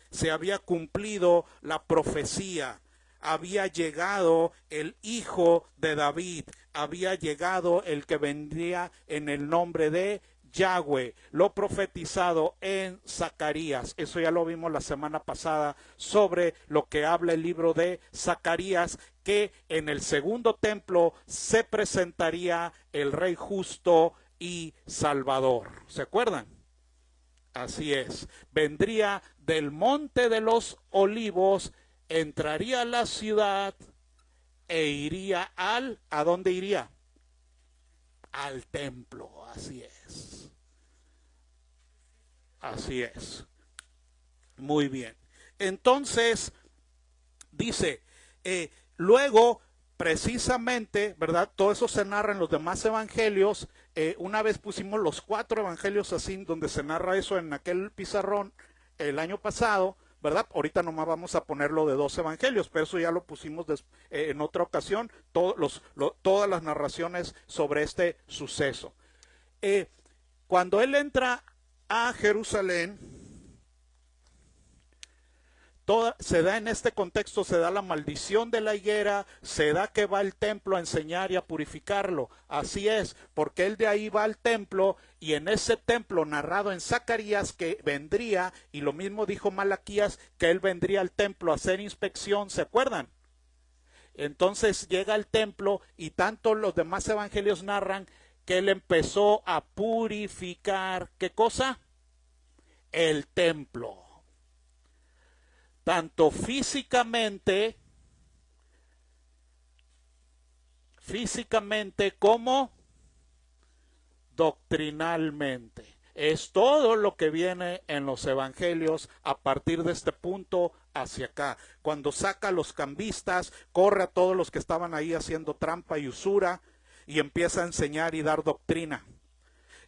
se había cumplido la profecía. Había llegado el Hijo de David, había llegado el que vendría en el nombre de Yahweh, lo profetizado en Zacarías. Eso ya lo vimos la semana pasada sobre lo que habla el libro de Zacarías, que en el segundo templo se presentaría el Rey justo y Salvador. ¿Se acuerdan? Así es, vendría del monte de los olivos, entraría a la ciudad e iría ¿a dónde iría? Al templo, así es. Así es. Muy bien. Entonces, dice, luego, precisamente, ¿verdad? Todo eso se narra en los demás evangelios. Una vez pusimos los 4 evangelios así, donde se narra eso en aquel pizarrón el año pasado, ¿verdad? Ahorita nomás vamos a ponerlo de 2 evangelios, pero eso ya lo pusimos en otra ocasión, todas las narraciones sobre este suceso. Cuando él entra a Jerusalén, se da en este contexto, se da la maldición de la higuera, se da que va al templo a enseñar y a purificarlo. Así es, porque él de ahí va al templo, y en ese templo narrado en Zacarías que vendría, y lo mismo dijo Malaquías, que él vendría al templo a hacer inspección, ¿se acuerdan? Entonces llega al templo, y tanto los demás evangelios narran que él empezó a purificar, ¿qué cosa? El templo. Tanto físicamente como doctrinalmente. Es todo lo que viene en los evangelios a partir de este punto hacia acá. Cuando saca a los cambistas, corre a todos los que estaban ahí haciendo trampa y usura, y empieza a enseñar y dar doctrina.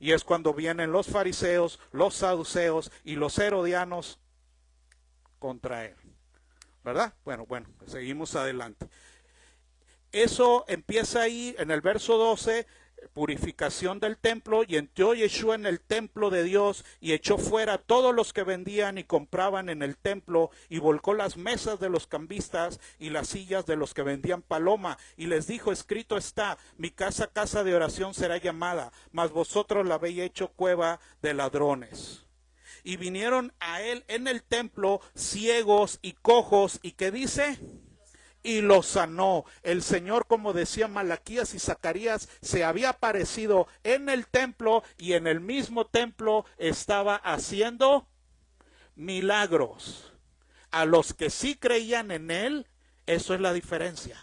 Y es cuando vienen los fariseos, los saduceos y los herodianos contra él, ¿verdad? Bueno, seguimos adelante. Eso empieza ahí en el verso 12, purificación del templo, y entró Yeshua en el templo de Dios y echó fuera a todos los que vendían y compraban en el templo, y volcó las mesas de los cambistas y las sillas de los que vendían paloma, y les dijo: escrito está, mi casa, casa de oración será llamada, mas vosotros la habéis hecho cueva de ladrones. Y vinieron a él en el templo ciegos y cojos, y ¿qué dice? y lo sanó. El Señor, como decía Malaquías y Zacarías, se había aparecido en el templo y en el mismo templo estaba haciendo milagros. A los que sí creían en Él, eso es la diferencia.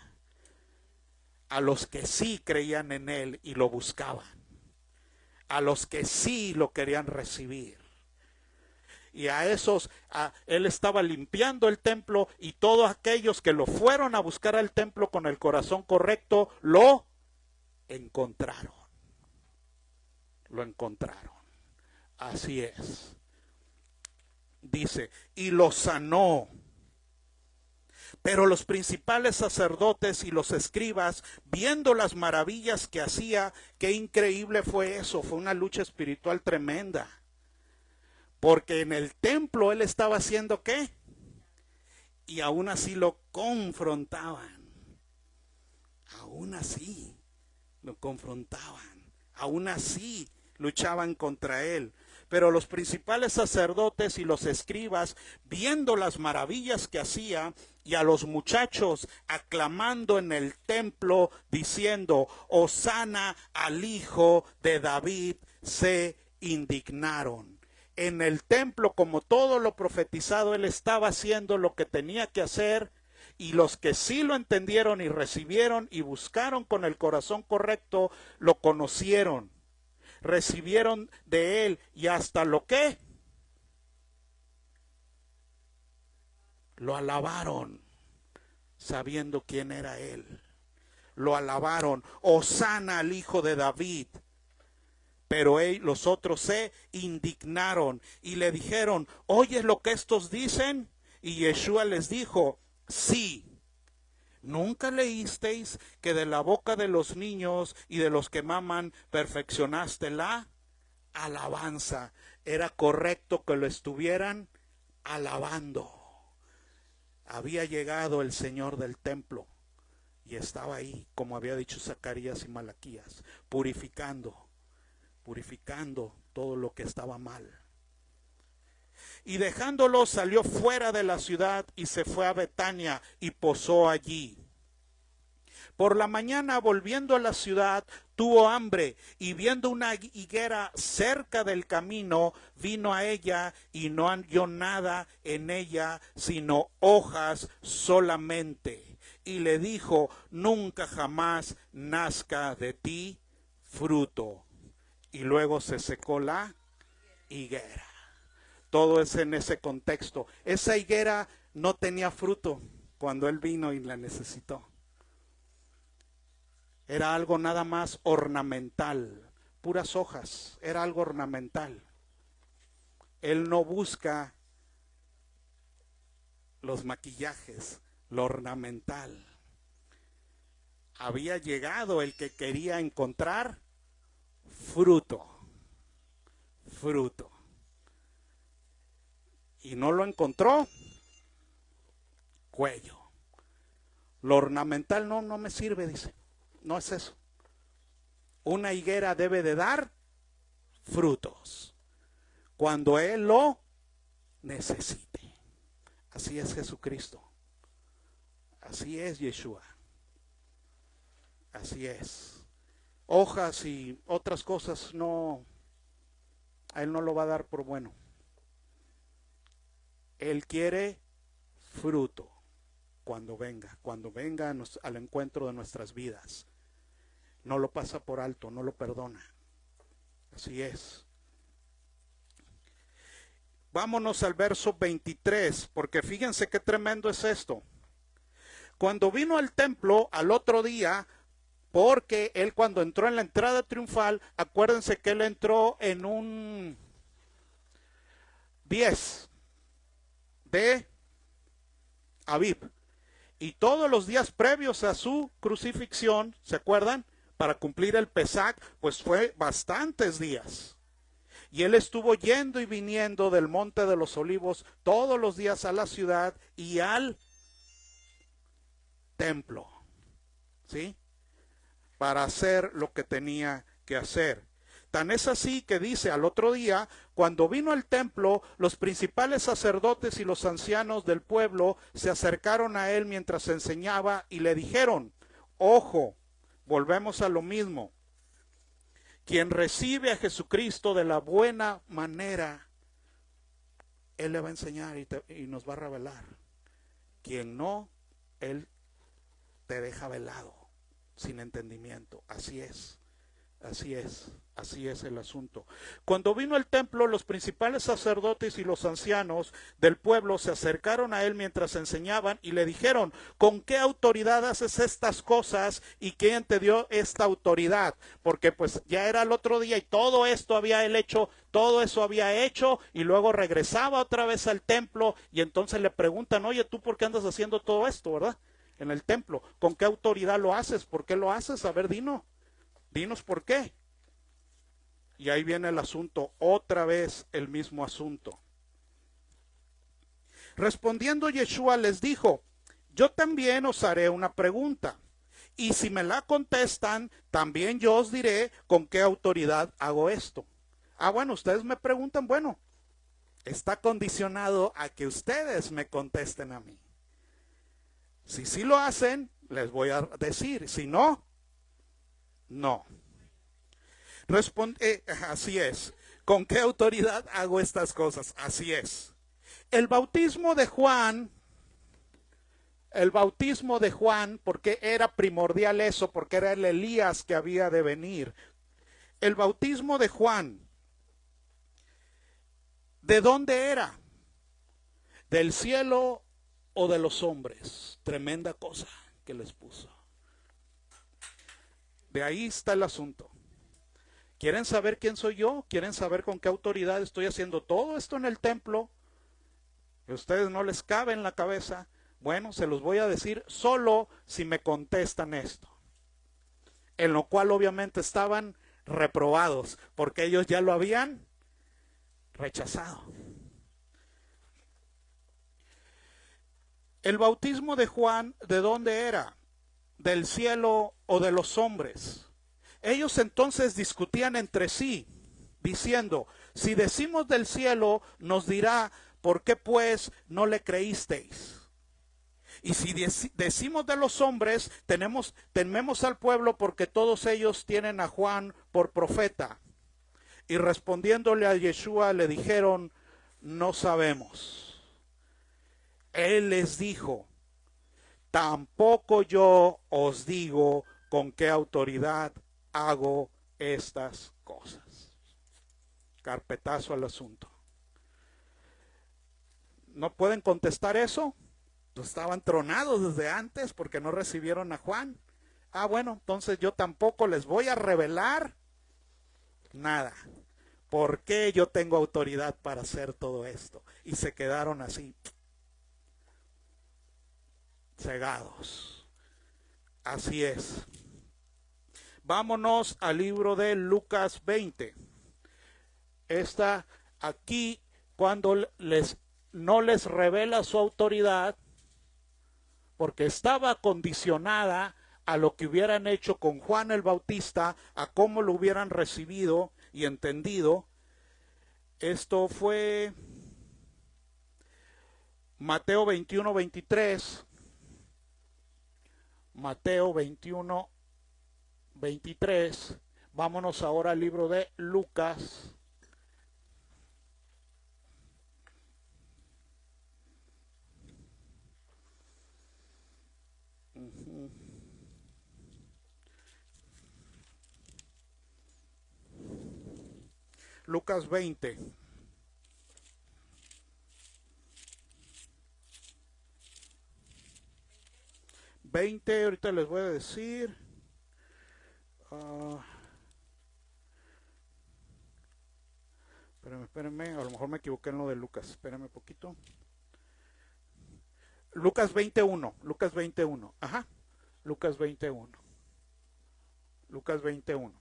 A los que sí creían en Él y lo buscaban. A los que sí lo querían recibir. Y a esos, Él estaba limpiando el templo y todos aquellos que lo fueron a buscar al templo con el corazón correcto, lo encontraron. Lo encontraron. Así es. Dice, y lo sanó. Pero los principales sacerdotes y los escribas, viendo las maravillas que hacía, qué increíble fue eso, fue una lucha espiritual tremenda. Porque en el templo él estaba haciendo ¿qué? Y aún así lo confrontaban. Aún así lo confrontaban. Aún así luchaban contra él. Pero los principales sacerdotes y los escribas, viendo las maravillas que hacía, y a los muchachos aclamando en el templo, diciendo, Hosana al hijo de David, se indignaron. En el templo, como todo lo profetizado, él estaba haciendo lo que tenía que hacer, y los que sí lo entendieron y recibieron y buscaron con el corazón correcto, lo conocieron, recibieron de él, y hasta lo que lo alabaron, sabiendo quién era él. Lo alabaron, Hosana al hijo de David. Pero los otros se indignaron y le dijeron, ¿oyes lo que estos dicen? Y Yeshua les dijo, sí. ¿Nunca leísteis que de la boca de los niños y de los que maman perfeccionaste la alabanza? Era correcto que lo estuvieran alabando. Había llegado el Señor del templo y estaba ahí, como había dicho Zacarías y Malaquías, purificando todo lo que estaba mal. Y dejándolo salió fuera de la ciudad y se fue a Betania y posó allí. Por la mañana, volviendo a la ciudad, tuvo hambre y viendo una higuera cerca del camino, vino a ella y no halló nada en ella sino hojas solamente. Y le dijo, nunca jamás nazca de ti fruto. Y luego se secó la higuera. Todo es en ese contexto. Esa higuera no tenía fruto cuando él vino y la necesitó. Era algo nada más ornamental, puras hojas, era algo ornamental. Él no busca los maquillajes, lo ornamental. Había llegado el que quería encontrar fruto. Y no lo encontró, cuello. Lo ornamental no me sirve, dice. No es eso. Una higuera debe de dar frutos cuando él lo necesite. Así es Jesucristo. Así es Yeshua. Así es. Hojas y otras cosas no, a él no lo va a dar por bueno. Él quiere fruto cuando venga al encuentro de nuestras vidas. No lo pasa por alto, no lo perdona. Así es. Vámonos al verso 23, porque fíjense qué tremendo es esto. Cuando vino al templo al otro día, porque él cuando entró en la entrada triunfal, acuérdense que él entró en un 10 de Aviv. Y todos los días previos a su crucifixión, ¿se acuerdan? Para cumplir el Pesach, pues fue bastantes días. Y él estuvo yendo y viniendo del Monte de los Olivos todos los días a la ciudad y al templo, ¿sí? Para hacer lo que tenía que hacer. Tan es así que dice al otro día, cuando vino al templo, los principales sacerdotes y los ancianos del pueblo se acercaron a él mientras enseñaba y le dijeron, ojo, volvemos a lo mismo. Quien recibe a Jesucristo de la buena manera, Él le va a enseñar y nos va a revelar. Quien no, Él te deja velado, sin entendimiento. Así es, así es. Así es el asunto. Cuando vino al templo, los principales sacerdotes y los ancianos del pueblo se acercaron a él mientras enseñaban y le dijeron, ¿con qué autoridad haces estas cosas y quién te dio esta autoridad? Porque pues ya era el otro día y todo esto había él hecho, todo eso había hecho y luego regresaba otra vez al templo y entonces le preguntan, oye, ¿tú por qué andas haciendo todo esto, verdad? En el templo, ¿con qué autoridad lo haces? ¿Por qué lo haces? A ver, dinos por qué. Y ahí viene el asunto, otra vez el mismo asunto. Respondiendo Yeshua les dijo, yo también os haré una pregunta, y si me la contestan, también yo os diré con qué autoridad hago esto. Bueno, ustedes me preguntan, bueno, está condicionado a que ustedes me contesten a mí. Si sí lo hacen, les voy a decir, si no, no. Así es. ¿Con qué autoridad hago estas cosas? Así es. El bautismo de Juan, porque era primordial eso, porque era el Elías que había de venir. El bautismo de Juan, ¿de dónde era? ¿Del cielo o de los hombres? Tremenda cosa que les puso. De ahí está el asunto. ¿Quieren saber quién soy yo? ¿Quieren saber con qué autoridad estoy haciendo todo esto en el templo? ¿A ustedes no les cabe en la cabeza? Bueno, se los voy a decir solo si me contestan esto. En lo cual obviamente estaban reprobados, porque ellos ya lo habían rechazado. El bautismo de Juan, ¿de dónde era? ¿Del cielo o de los hombres? Ellos entonces discutían entre sí, diciendo, si decimos del cielo, nos dirá, ¿por qué pues no le creísteis? Y si decimos de los hombres, tememos al pueblo porque todos ellos tienen a Juan por profeta. Y respondiéndole a Yeshua le dijeron, no sabemos. Él les dijo, tampoco yo os digo con qué autoridad hago estas cosas. Carpetazo al asunto. ¿No pueden contestar eso? Pues estaban tronados desde antes porque no recibieron a Juan. Bueno, entonces yo tampoco les voy a revelar nada. ¿Por qué yo tengo autoridad para hacer todo esto? Y se quedaron así, cegados. Así es. Vámonos al libro de Lucas 20. Está aquí cuando no les revela su autoridad, porque estaba condicionada a lo que hubieran hecho con Juan el Bautista, a cómo lo hubieran recibido y entendido. Esto fue Mateo 21, 23. Mateo 21, 23. Vámonos ahora al libro de Lucas. Lucas 20. Ahorita les voy a decir. Espérenme, a lo mejor me equivoqué en lo de Lucas. Espérenme un poquito. Lucas 21. Lucas 21. Ajá. Lucas 21. Lucas 21.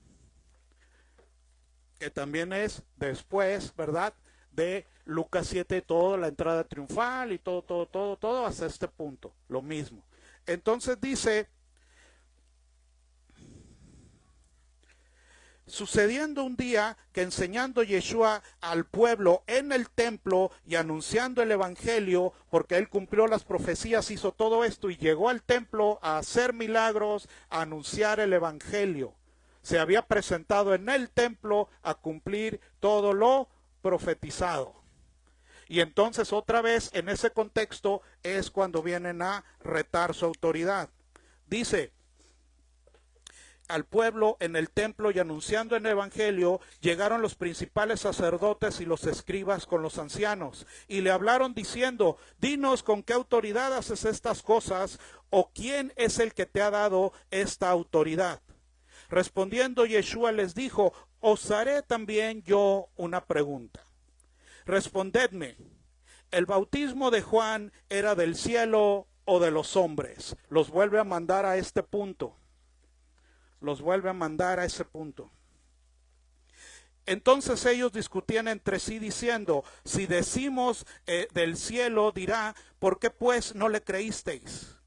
Que también es después, ¿verdad? De Lucas 7, toda la entrada triunfal y todo hasta este punto. Lo mismo. Entonces dice, Sucediendo un día que enseñando Yeshua al pueblo en el templo y anunciando el evangelio, porque él cumplió las profecías, hizo todo esto y llegó al templo a hacer milagros, a anunciar el evangelio. Se había presentado en el templo a cumplir todo lo profetizado. Y entonces otra vez en ese contexto es cuando vienen a retar su autoridad. Dice: al pueblo en el templo y anunciando el evangelio, llegaron los principales sacerdotes y los escribas con los ancianos, y le hablaron diciendo: dinos con qué autoridad haces estas cosas, o quién es el que te ha dado esta autoridad. Respondiendo Yeshua les dijo: os haré también yo una pregunta. Respondedme, ¿el bautismo de Juan era del cielo o de los hombres? Los vuelve a mandar a este punto. Los vuelve a mandar a ese punto. Entonces ellos discutían entre sí diciendo: si decimos del cielo, dirá, ¿por qué pues no le creísteis?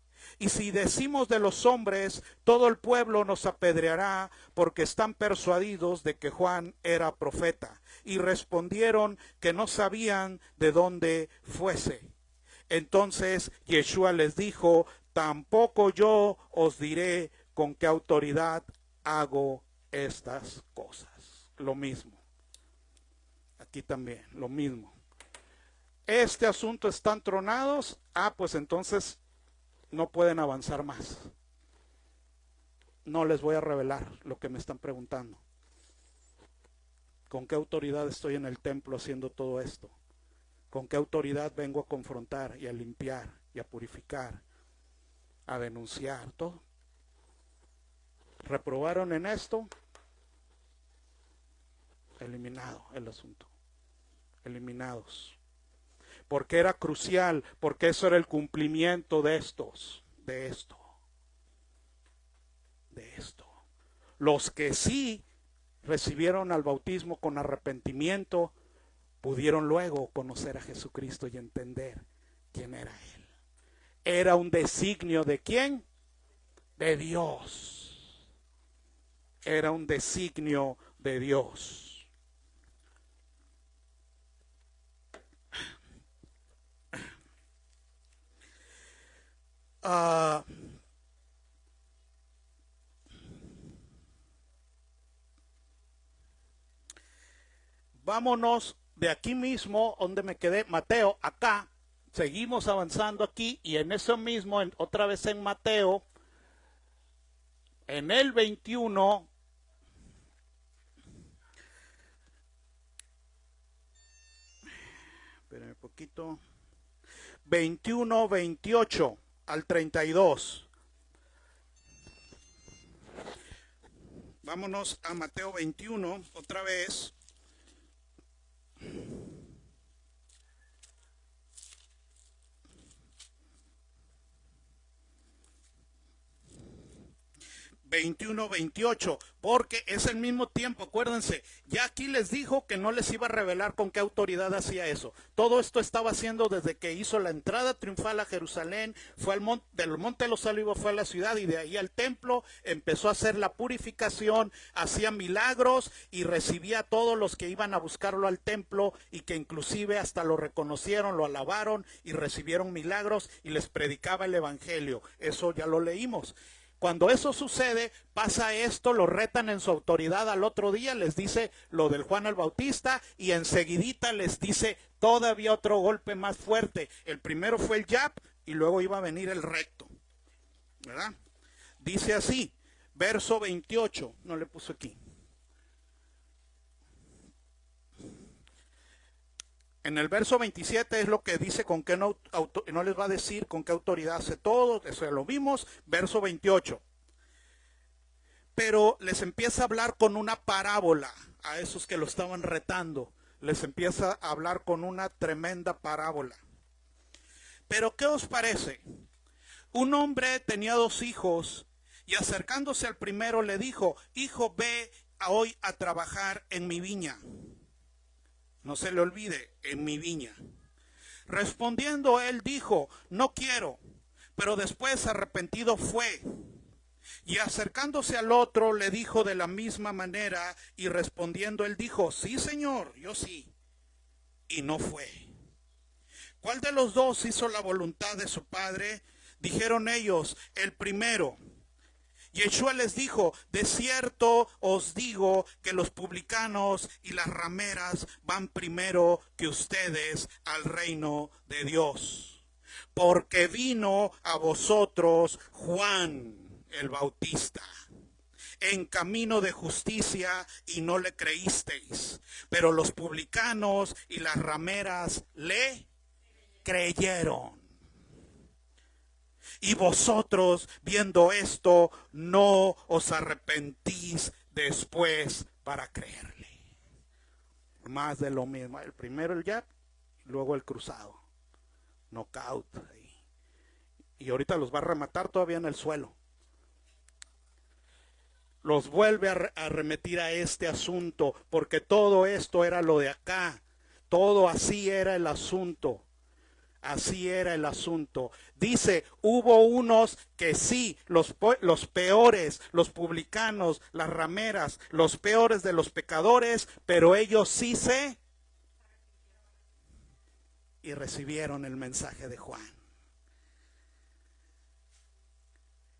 Y si decimos de los hombres, todo el pueblo nos apedreará, porque están persuadidos de que Juan era profeta. Y respondieron que no sabían de dónde fuese. Entonces Yeshua les dijo: tampoco yo os diré con qué autoridad hago estas cosas. Lo mismo. Aquí también, lo mismo. Este asunto están tronados. Pues entonces no pueden avanzar más. No les voy a revelar lo que me están preguntando. ¿Con qué autoridad estoy en el templo haciendo todo esto? ¿Con qué autoridad vengo a confrontar y a limpiar y a purificar, a denunciar todo? ¿Reprobaron en esto? Eliminado el asunto. Eliminados. Porque era crucial, porque eso era el cumplimiento de esto. Los que sí recibieron al bautismo con arrepentimiento, pudieron luego conocer a Jesucristo y entender quién era Él. Era un designio ¿de quién? De Dios. Era un designio de Dios. Vámonos de aquí mismo, donde me quedé, Mateo, acá, seguimos avanzando aquí, y en eso mismo, otra vez en Mateo, en el 21, espérenme un poquito, 21, 28 al 32. Vámonos a Mateo 21, otra vez. ...21, 28... porque es el mismo tiempo, acuérdense, ya aquí les dijo que no les iba a revelar con qué autoridad hacía eso. Todo esto estaba haciendo desde que hizo la entrada triunfal a Jerusalén, fue al monte, del Monte de los Olivos fue a la ciudad y de ahí al templo, empezó a hacer la purificación, hacía milagros y recibía a todos los que iban a buscarlo al templo y que inclusive hasta lo reconocieron, lo alabaron y recibieron milagros y les predicaba el evangelio. Eso ya lo leímos. Cuando eso sucede, pasa esto, lo retan en su autoridad al otro día, les dice lo del Juan el Bautista y enseguidita les dice todavía otro golpe más fuerte. El primero fue el jab y luego iba a venir el recto, ¿verdad? Dice así, verso 28, no le puso aquí. En el verso 27 es lo que dice con qué no les va a decir con qué autoridad hace todo, eso ya lo vimos. Verso 28. Pero les empieza a hablar con una parábola a esos que lo estaban retando. Les empieza a hablar con una tremenda parábola. Pero ¿qué os parece? Un hombre tenía 2 hijos y acercándose al primero le dijo: hijo, ve hoy a trabajar en mi viña. No se le olvide, en mi viña. Respondiendo él dijo: no quiero. Pero después arrepentido fue. Y acercándose al otro le dijo de la misma manera, y respondiendo él dijo, sí, Señor, yo sí. Y no fue. ¿Cuál de los dos hizo la voluntad de su padre? Dijeron ellos, el primero. Y Yeshua les dijo, de cierto os digo que los publicanos y las rameras van primero que ustedes al reino de Dios. Porque vino a vosotros Juan el Bautista en camino de justicia y no le creísteis, pero los publicanos y las rameras le creyeron. Y vosotros, viendo esto, no os arrepentís después para creerle. Más de lo mismo. El primero el jab, luego el cruzado. Knockout. Y ahorita los va a rematar todavía en el suelo. Los vuelve a remitir a este asunto, porque todo esto era lo de acá. Todo así era el asunto. Así era el asunto. Dice, hubo unos que sí, los peores, los publicanos, las rameras, los peores de los pecadores, pero ellos sí y recibieron el mensaje de Juan.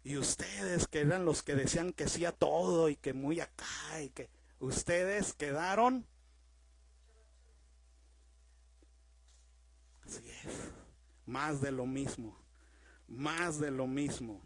Y ustedes que eran los que decían que sí a todo y que muy acá y que ustedes quedaron. Así es. Más de lo mismo. Más de lo mismo.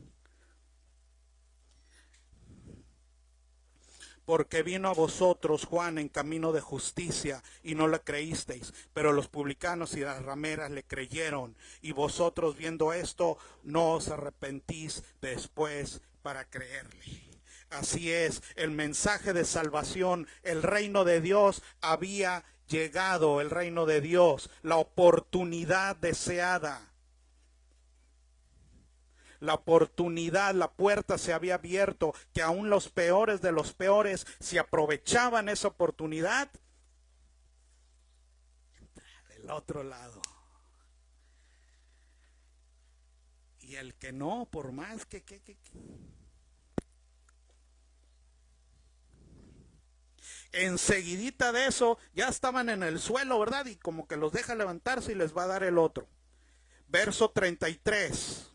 Porque vino a vosotros Juan en camino de justicia y no le creísteis, pero los publicanos y las rameras le creyeron, y vosotros viendo esto no os arrepentís después para creerle. Así es, el mensaje de salvación, el reino de Dios había llegado, el reino de Dios, la oportunidad deseada. La oportunidad, la puerta se había abierto, que aún los peores de los peores, si aprovechaban esa oportunidad, del otro lado. Y el que no, por más que enseguidita de eso, ya estaban en el suelo, ¿verdad? Y como que los deja levantarse y les va a dar el otro. Verso 33.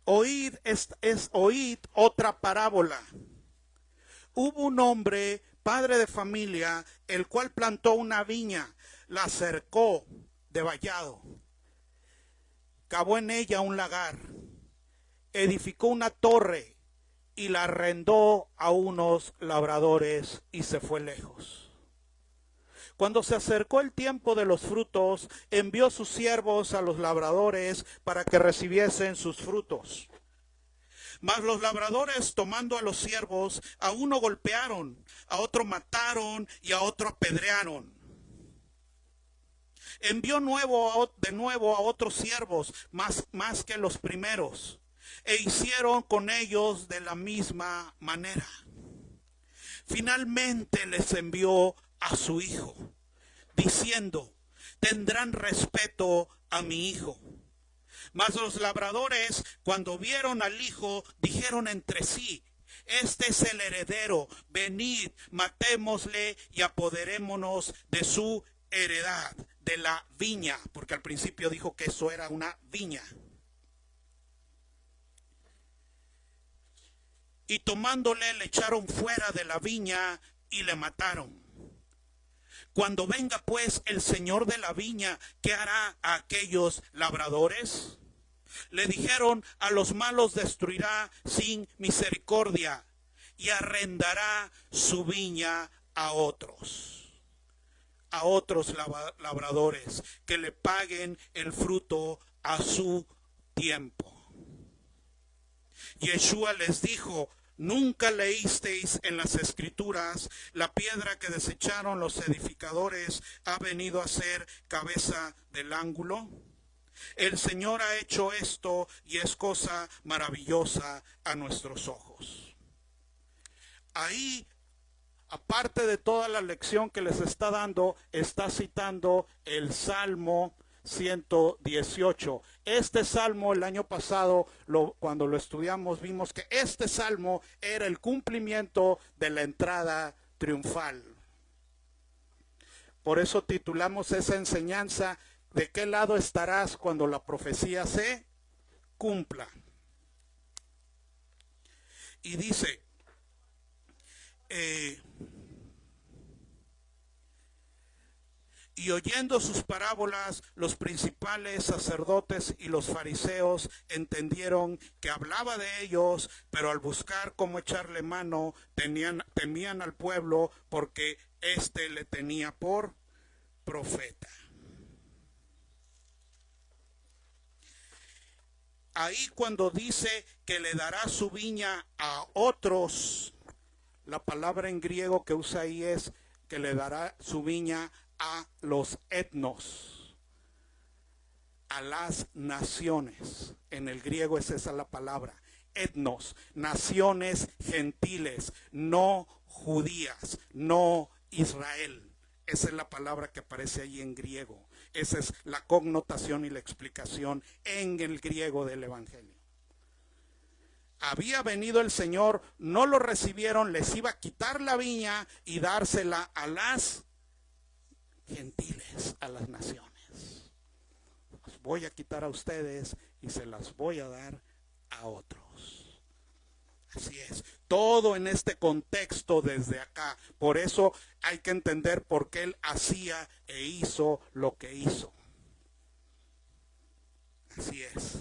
Oíd otra parábola. Hubo un hombre, padre de familia, el cual plantó una viña, la cercó de vallado, cavó en ella un lagar, edificó una torre y la arrendó a unos labradores y se fue lejos. Cuando se acercó el tiempo de los frutos, envió sus siervos a los labradores para que recibiesen sus frutos. Mas los labradores, tomando a los siervos, a uno golpearon, a otro mataron y a otro apedrearon. Envió de nuevo a otros siervos, más que los primeros, e hicieron con ellos de la misma manera. Finalmente les envió a su hijo, diciendo, tendrán respeto a mi hijo. Mas los labradores, cuando vieron al hijo, dijeron entre sí, este es el heredero, venid, matémosle y apoderémonos de su heredad, de la viña, porque al principio dijo que eso era una viña. Y tomándole le echaron fuera de la viña y le mataron. Cuando venga pues el señor de la viña, ¿qué hará a aquellos labradores? Le dijeron, a los malos destruirá sin misericordia y arrendará su viña a otros labradores que le paguen el fruto a su tiempo. Yeshua les dijo, ¿nunca leísteis en las escrituras, la piedra que desecharon los edificadores ha venido a ser cabeza del ángulo? El Señor ha hecho esto y es cosa maravillosa a nuestros ojos. Ahí aparte de toda la lección que les está dando, está citando el Salmo 118. Este salmo el año pasado, cuando lo estudiamos, vimos que este salmo era el cumplimiento de la entrada triunfal. Por eso titulamos esa enseñanza, ¿de qué lado estarás cuando la profecía se cumpla? Y dice, y oyendo sus parábolas, los principales sacerdotes y los fariseos entendieron que hablaba de ellos, pero al buscar cómo echarle mano, temían al pueblo, porque éste le tenía por profeta. Ahí cuando dice que le dará su viña a otros, la palabra en griego que usa ahí es que le dará su viña a los etnos, a las naciones. En el griego es esa la palabra, etnos, naciones gentiles, no judías, no Israel. Esa es la palabra que aparece ahí en griego. Esa es la connotación y la explicación en el griego del Evangelio. Había venido el Señor, no lo recibieron, les iba a quitar la viña y dársela a las gentiles, a las naciones. Las voy a quitar a ustedes y se las voy a dar a otros. Así es, todo en este contexto desde acá. Por eso hay que entender por qué Él hacía e hizo lo que hizo. Así es,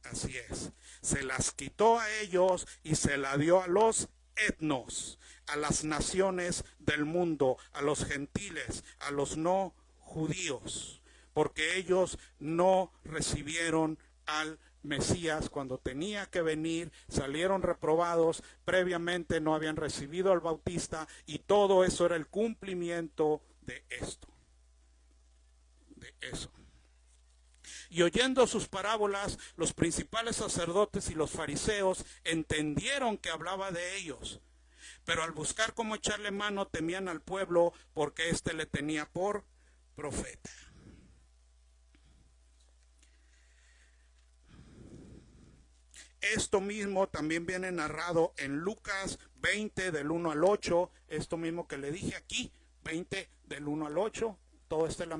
así es. Se las quitó a ellos y se la dio a los etnos, a las naciones del mundo, a los gentiles, a los no judíos, porque ellos no recibieron al Mesías cuando tenía que venir, salieron reprobados, previamente no habían recibido al Bautista, y todo eso era el cumplimiento de esto, de eso. Y oyendo sus parábolas, los principales sacerdotes y los fariseos entendieron que hablaba de ellos, pero al buscar cómo echarle mano temían al pueblo, porque éste le tenía por profeta. Esto mismo también viene narrado en Lucas 20 del 1 al 8, esto mismo que le dije aquí, 20 del 1 al 8, todo este es el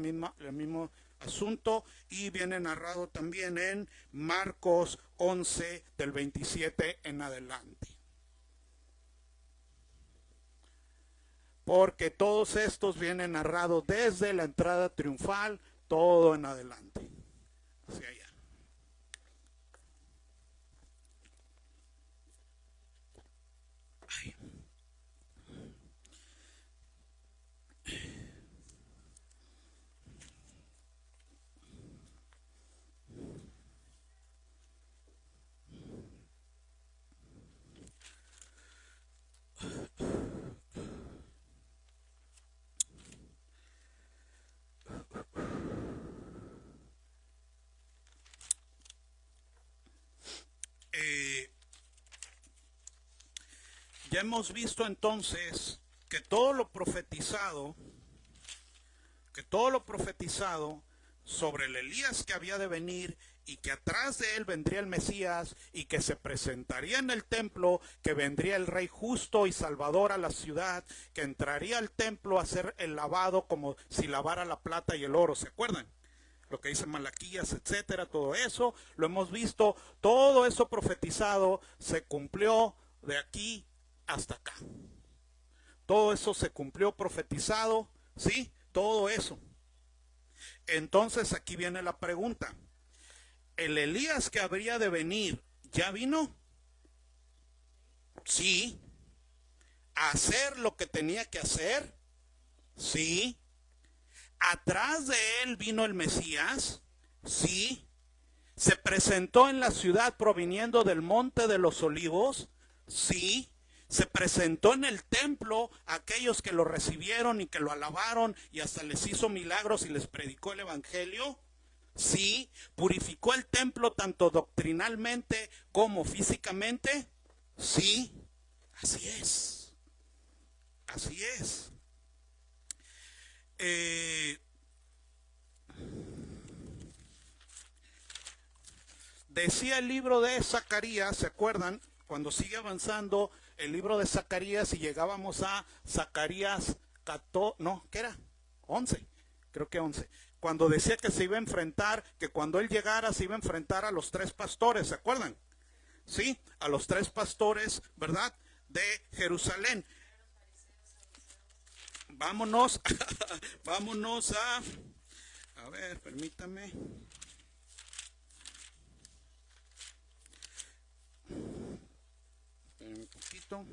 mismo asunto, y viene narrado también en Marcos 11 del 27 en adelante. Porque todos estos vienen narrados desde la entrada triunfal, todo en adelante, hacia allá. Ay. Ya hemos visto entonces que todo lo profetizado sobre el Elías que había de venir y que atrás de él vendría el Mesías y que se presentaría en el templo, que vendría el Rey justo y salvador a la ciudad, que entraría al templo a hacer el lavado como si lavara la plata y el oro, ¿se acuerdan? Lo que dice Malaquías, etcétera, todo eso lo hemos visto, todo eso profetizado se cumplió de aquí hasta acá. Todo eso se cumplió profetizado, ¿sí? Todo eso. Entonces aquí viene la pregunta. ¿El Elías que habría de venir ya vino? Sí. ¿A hacer lo que tenía que hacer? Sí. ¿Atrás de él vino el Mesías? Sí. ¿Se presentó en la ciudad proviniendo del monte de los olivos? Sí. ¿Se presentó en el templo a aquellos que lo recibieron y que lo alabaron y hasta les hizo milagros y les predicó el evangelio? Sí. ¿Purificó el templo tanto doctrinalmente como físicamente? Sí. Así es. Así es. Decía el libro de Zacarías, ¿se acuerdan? Cuando sigue avanzando el libro de Zacarías y llegábamos a Zacarías 14, no, ¿qué era? 11, creo que 11. Cuando decía que se iba a enfrentar, que cuando él llegara se iba a enfrentar a los 3 pastores, ¿se acuerdan? Sí, a los 3 pastores, ¿verdad? De Jerusalén. Vámonos, vámonos a ver, permítame. Un poquito.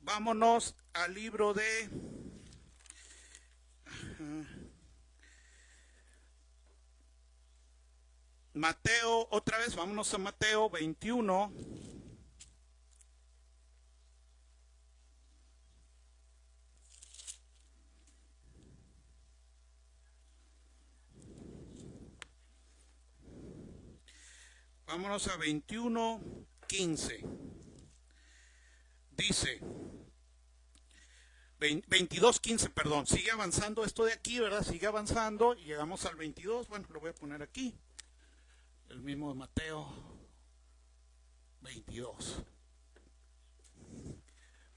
Vámonos al libro de Mateo, otra vez, vámonos a Mateo 21. Vámonos a 21:15. Dice 22:15, perdón, sigue avanzando esto de aquí, ¿verdad? Sigue avanzando y llegamos al 22, bueno, lo voy a poner aquí. El mismo de Mateo 22.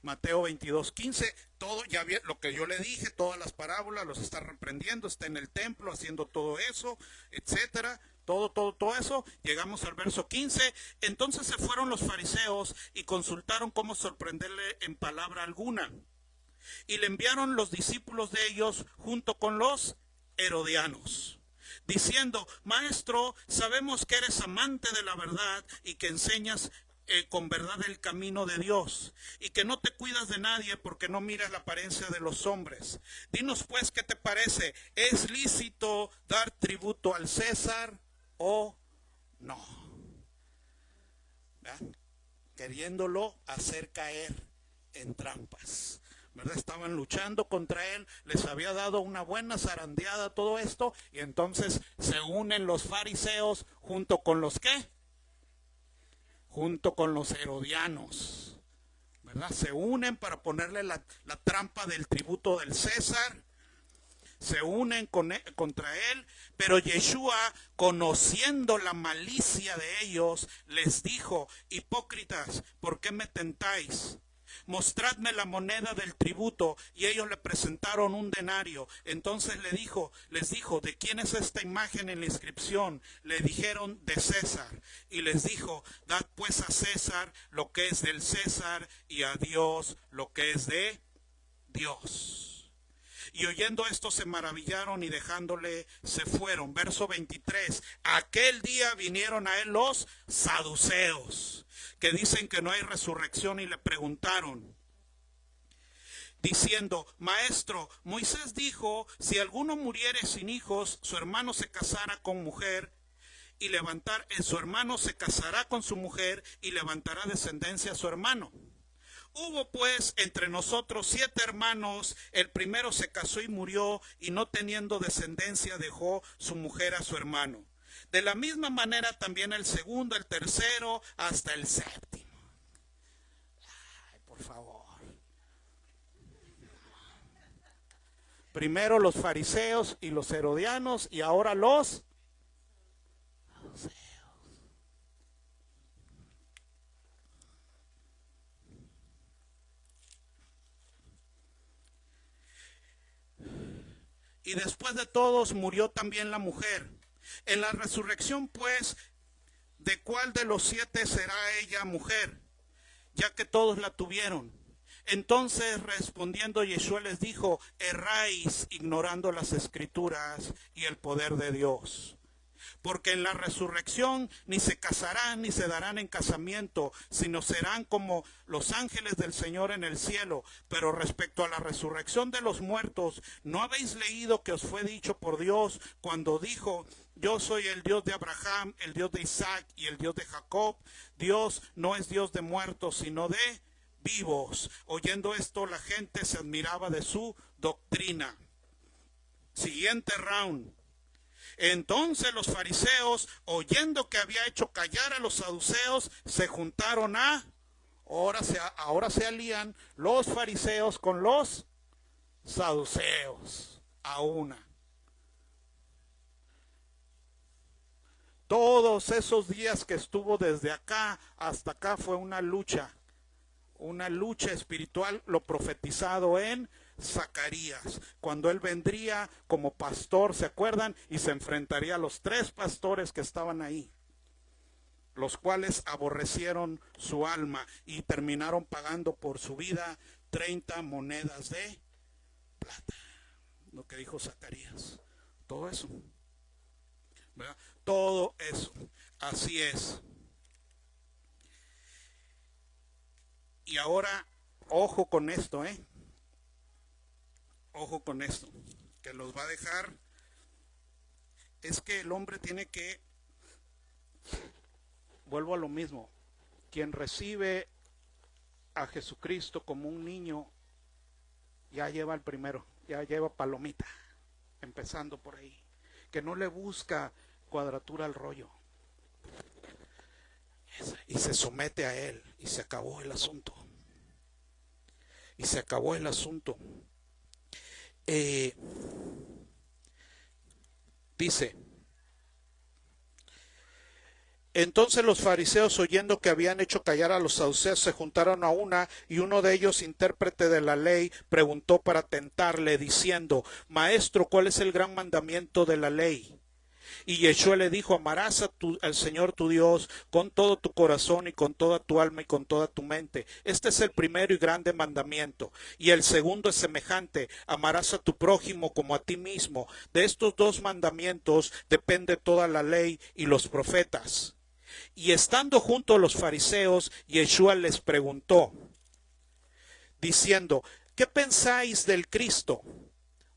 Mateo 22:15, todo ya lo que yo le dije, todas las parábolas los está reprendiendo, está en el templo haciendo todo eso, etcétera. Todo eso, llegamos al verso 15. Entonces se fueron los fariseos y consultaron cómo sorprenderle en palabra alguna. Y le enviaron los discípulos de ellos junto con los herodianos, diciendo: Maestro, sabemos que eres amante de la verdad y que enseñas con verdad el camino de Dios, y que no te cuidas de nadie porque no miras la apariencia de los hombres. Dinos pues, ¿qué te parece? ¿Es lícito dar tributo al César o no? ¿Verdad? Queriéndolo hacer caer en trampas, ¿verdad? Estaban luchando contra él, les había dado una buena zarandeada todo esto, y entonces se unen los fariseos junto con los ¿qué? Junto con los herodianos, ¿verdad? Se unen para ponerle la trampa del tributo del César. Se unen contra él, pero Yeshua, conociendo la malicia de ellos, les dijo: hipócritas, ¿por qué me tentáis? Mostradme la moneda del tributo. Y ellos le presentaron un denario. Entonces les dijo: ¿de quién es esta imagen en la inscripción? Le dijeron: de César. Y les dijo: dad pues a César lo que es del César, y a Dios lo que es de Dios. Y oyendo esto se maravillaron y dejándole se fueron. Verso 23. Aquel día vinieron a él los saduceos, que dicen que no hay resurrección, y le preguntaron, diciendo: Maestro, Moisés dijo, si alguno muriere sin hijos, su hermano se casará con mujer, y su hermano se casará con su mujer, y levantará descendencia a su hermano. Hubo pues entre nosotros 7 hermanos, el primero se casó y murió, y no teniendo descendencia dejó su mujer a su hermano. De la misma manera también el segundo, el tercero, hasta el séptimo. Ay, por favor. Primero los fariseos y los herodianos, y ahora los saduceos. Y después de todos murió también la mujer. En la resurrección, pues, ¿de cuál de los 7 será ella mujer? Ya que todos la tuvieron. Entonces respondiendo Yeshua les dijo: erráis ignorando las escrituras y el poder de Dios. Porque en la resurrección ni se casarán ni se darán en casamiento, sino serán como los ángeles del Señor en el cielo. Pero respecto a la resurrección de los muertos, ¿no habéis leído que os fue dicho por Dios cuando dijo: yo soy el Dios de Abraham, el Dios de Isaac y el Dios de Jacob? Dios no es Dios de muertos, sino de vivos. Oyendo esto, la gente se admiraba de su doctrina. Siguiente round. Entonces los fariseos, oyendo que había hecho callar a los saduceos, se juntaron a Ahora se alían los fariseos con los saduceos a una. Todos esos días que estuvo desde acá hasta acá fue una lucha espiritual, lo profetizado en Zacarías, cuando él vendría como pastor, ¿se acuerdan? Y se enfrentaría a los 3 pastores que estaban ahí, los cuales aborrecieron su alma y terminaron pagando por su vida 30 monedas de plata. Lo que dijo Zacarías. Todo eso, ¿verdad? Todo eso. Así es. Y ahora, ojo con esto, ojo con esto, que los va a dejar. Es que el hombre tiene que, vuelvo a lo mismo, quien recibe a Jesucristo como un niño, ya lleva el primero, ya lleva palomita, empezando por ahí, que no le busca cuadratura al rollo, y se somete a él, y se acabó el asunto, dice: entonces los fariseos, oyendo que habían hecho callar a los saduceos, se juntaron a una, y uno de ellos, intérprete de la ley, preguntó para tentarle, diciendo: Maestro, ¿cuál es el gran mandamiento de la ley? Y Yeshua le dijo: amarás al Señor tu Dios con todo tu corazón y con toda tu alma y con toda tu mente. Este es el primero y grande mandamiento. Y el segundo es semejante: amarás a tu prójimo como a ti mismo. De estos 2 mandamientos depende toda la ley y los profetas. Y estando junto a los fariseos, Yeshua les preguntó, diciendo: ¿qué pensáis del Cristo?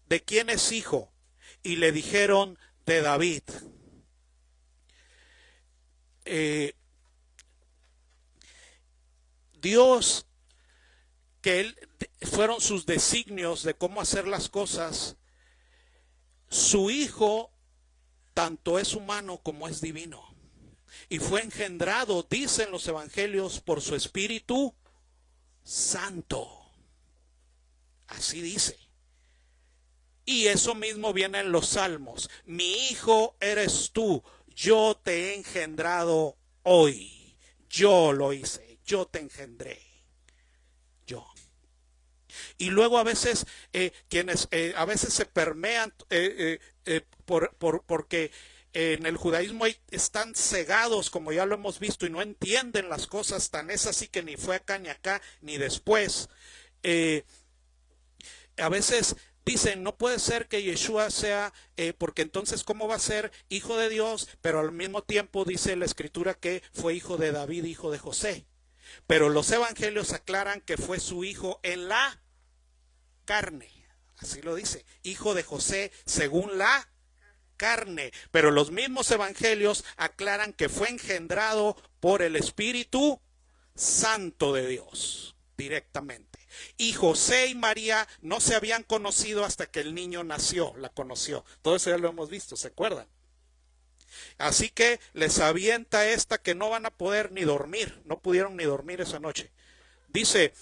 ¿De quién es hijo? Y le dijeron: de David. Dios, que él fueron sus designios de cómo hacer las cosas. Su hijo tanto es humano como es divino, y fue engendrado, dicen los evangelios, por su Espíritu Santo. Así dice. Y eso mismo viene en los Salmos: mi hijo eres tú, yo te he engendrado hoy, yo lo hice, yo te engendré, yo. Y luego a veces quienes a veces se permean porque en el judaísmo están cegados, como ya lo hemos visto, y no entienden las cosas. Tan es así que ni fue acá ni acá ni después. A veces dicen: no puede ser que Yeshua sea, porque entonces ¿cómo va a ser hijo de Dios? Pero al mismo tiempo dice la escritura que fue hijo de David, hijo de José. Pero los evangelios aclaran que fue su hijo en la carne. Así lo dice: hijo de José según la carne. Pero los mismos evangelios aclaran que fue engendrado por el Espíritu Santo de Dios directamente. Y José y María no se habían conocido hasta que el niño nació, la conoció. Todo eso ya lo hemos visto, ¿se acuerdan? Así que les avienta esta que no van a poder ni dormir, no pudieron ni dormir esa noche. Dice: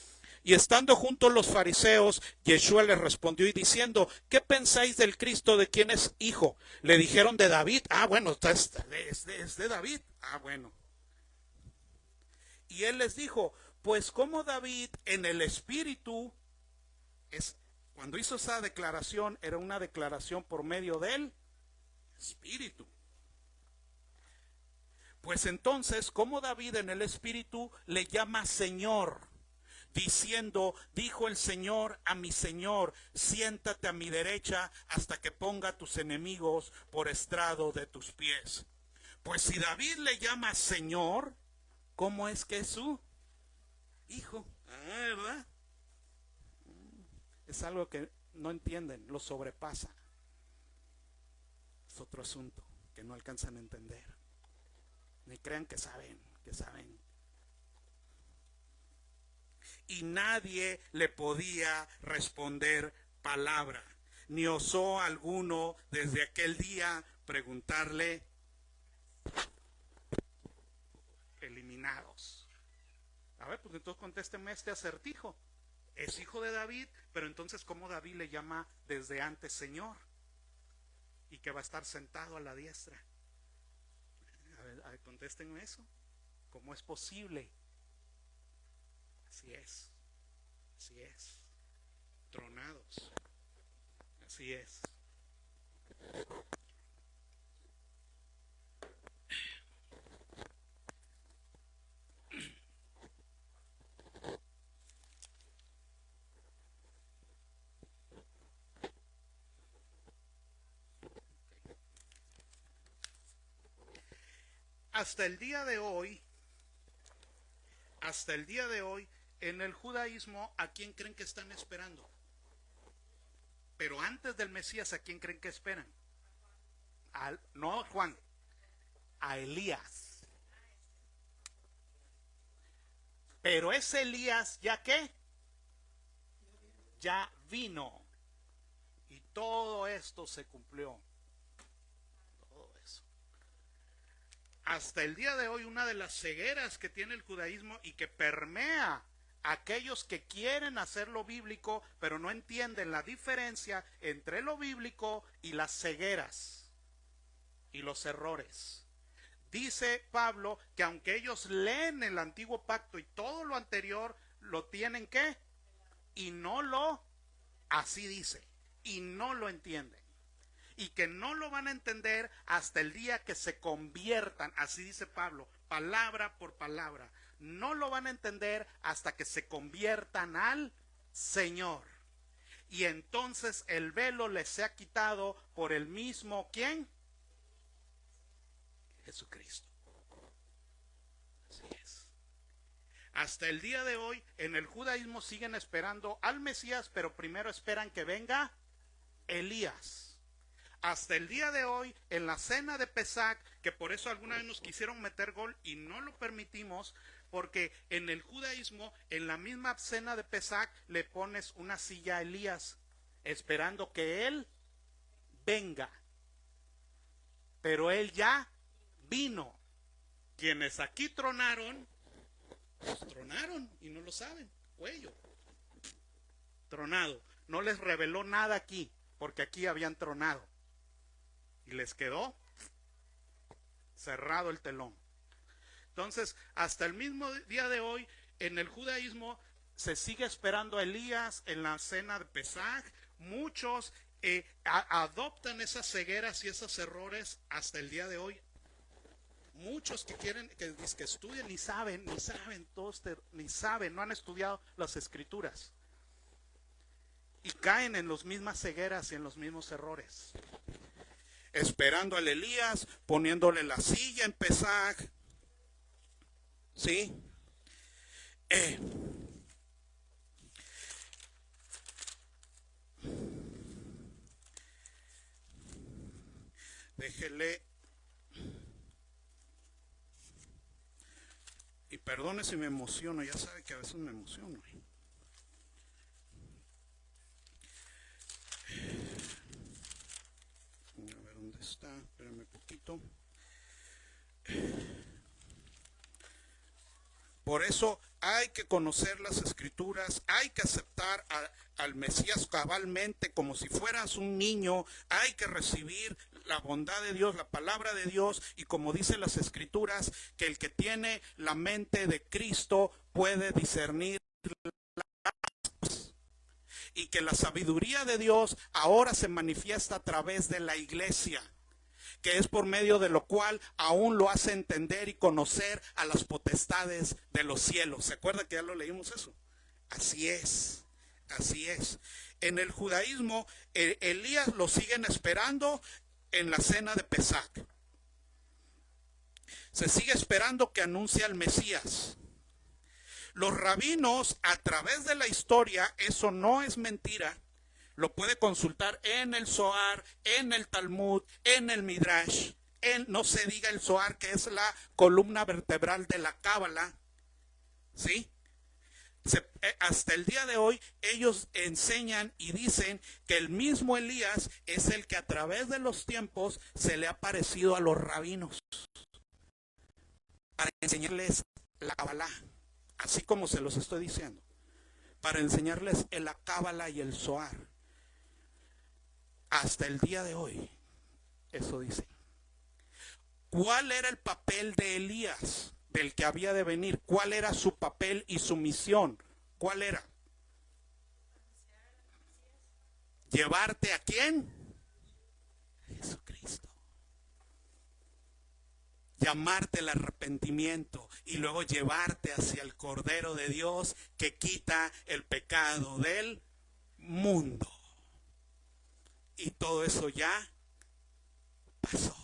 y estando juntos los fariseos, Yeshua les respondió y diciendo: ¿qué pensáis del Cristo? ¿De quién es hijo? Le dijeron: de David. Ah, bueno, es de David. Ah, bueno. Y él les dijo: pues como David en el Espíritu, cuando hizo esa declaración, era una declaración por medio del Espíritu. Pues entonces, como David en el Espíritu le llama Señor, diciendo: dijo el Señor a mi Señor, siéntate a mi derecha hasta que ponga a tus enemigos por estrado de tus pies. Pues si David le llama Señor, ¿cómo es que es su hijo? ¿Verdad? Es algo que no entienden, lo sobrepasa. Es otro asunto que no alcanzan a entender. Ni crean que saben, Y nadie le podía responder palabra, ni osó alguno desde aquel día preguntarle. Eliminados. A ver, pues entonces contésteme este acertijo. Es hijo de David, pero entonces ¿cómo David le llama desde antes Señor? Y que va a estar sentado a la diestra. A ver, contéstenme eso. ¿Cómo es posible? Así es. Así es. Tronados. Así es. Hasta el día de hoy, en el judaísmo, ¿a quién creen que están esperando? Pero antes del Mesías, ¿a quién creen que esperan? No a Juan, a Elías. Pero ese Elías, ¿ya qué? Ya vino. Y todo esto se cumplió. Todo eso. Hasta el día de hoy, una de las cegueras que tiene el judaísmo y que permea a aquellos que quieren hacer lo bíblico, pero no entienden la diferencia entre lo bíblico y las cegueras y los errores. Dice Pablo que aunque ellos leen el antiguo pacto y todo lo anterior, lo tienen ¿qué? Y no lo, así dice, y no lo entienden. Y que no lo van a entender hasta el día que se conviertan, así dice Pablo, palabra por palabra. No lo van a entender hasta que se conviertan al Señor. Y entonces el velo les se ha quitado por el mismo, ¿quién? Jesucristo. Así es. Hasta el día de hoy, en el judaísmo siguen esperando al Mesías, pero primero esperan que venga Elías. Hasta el día de hoy, en la cena de Pesach, que por eso alguna vez nos quisieron meter gol y no lo permitimos, porque en el judaísmo, en la misma cena de Pesach, le pones una silla a Elías, esperando que él venga. Pero él ya vino. Quienes aquí tronaron, pues tronaron y no lo saben. Cuello. Tronado. No les reveló nada aquí, porque aquí habían tronado. Y les quedó cerrado el telón. Entonces, hasta el mismo día de hoy, en el judaísmo se sigue esperando a Elías en la cena de Pesaj. Muchos adoptan esas cegueras y esos errores hasta el día de hoy. Muchos que quieren, que estudian, ni saben, todos ni saben, no han estudiado las escrituras. Y caen en las mismas cegueras y en los mismos errores. Esperando al Elías, poniéndole la silla en Pesaj. ¿Sí? Déjele. Y perdone si me emociono, ya sabe que a veces me emociono. A ver dónde está, espérame un poquito. Por eso hay que conocer las escrituras, hay que aceptar al Mesías cabalmente como si fueras un niño, hay que recibir la bondad de Dios, la palabra de Dios, y como dicen las escrituras, que el que tiene la mente de Cristo puede discernir y que la sabiduría de Dios ahora se manifiesta a través de la iglesia, que es por medio de lo cual aún lo hace entender y conocer a las potestades de los cielos. ¿Se acuerda que ya lo leímos eso? Así es, así es. En el judaísmo, Elías lo siguen esperando en la cena de Pesaj. Se sigue esperando que anuncie al Mesías. Los rabinos, a través de la historia, eso no es mentira, lo puede consultar en el Zohar, en el Talmud, en el Midrash, no se diga el Zohar, que es la columna vertebral de la Cábala, ¿sí? Hasta el día de hoy ellos enseñan y dicen que el mismo Elías es el que a través de los tiempos se le ha aparecido a los rabinos para enseñarles la Cábala. así como se los estoy diciendo, para enseñarles el Cábala y el Zohar. Hasta el día de hoy, eso dice. ¿Cuál era el papel de Elías, del que había de venir? ¿Cuál era su papel y su misión? ¿Cuál era? ¿Llevarte a quién? Jesucristo. Llamarte al arrepentimiento y luego llevarte hacia el Cordero de Dios que quita el pecado del mundo. Y todo eso ya pasó.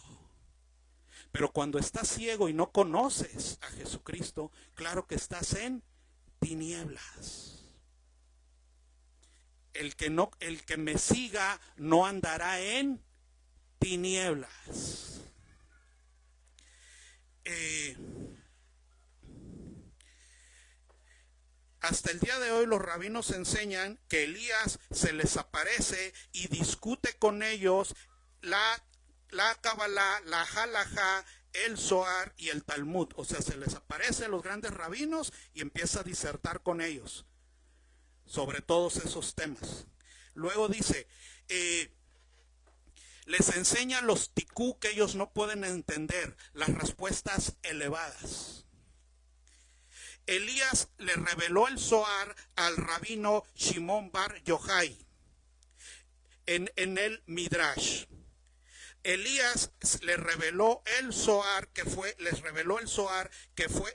Pero cuando estás ciego y no conoces a Jesucristo, claro que estás en tinieblas. El que me siga no andará en tinieblas. Hasta el día de hoy los rabinos enseñan que Elías se les aparece y discute con ellos la Kabbalah, la Halajá, el Zohar y el Talmud. O sea, se les aparece a los grandes rabinos y empieza a disertar con ellos sobre todos esos temas. Luego dice, les enseña los tikú que ellos no pueden entender, las respuestas elevadas. Elías le reveló el Zohar al rabino Shimon Bar Yochai en el Midrash. Elías les reveló el Zohar que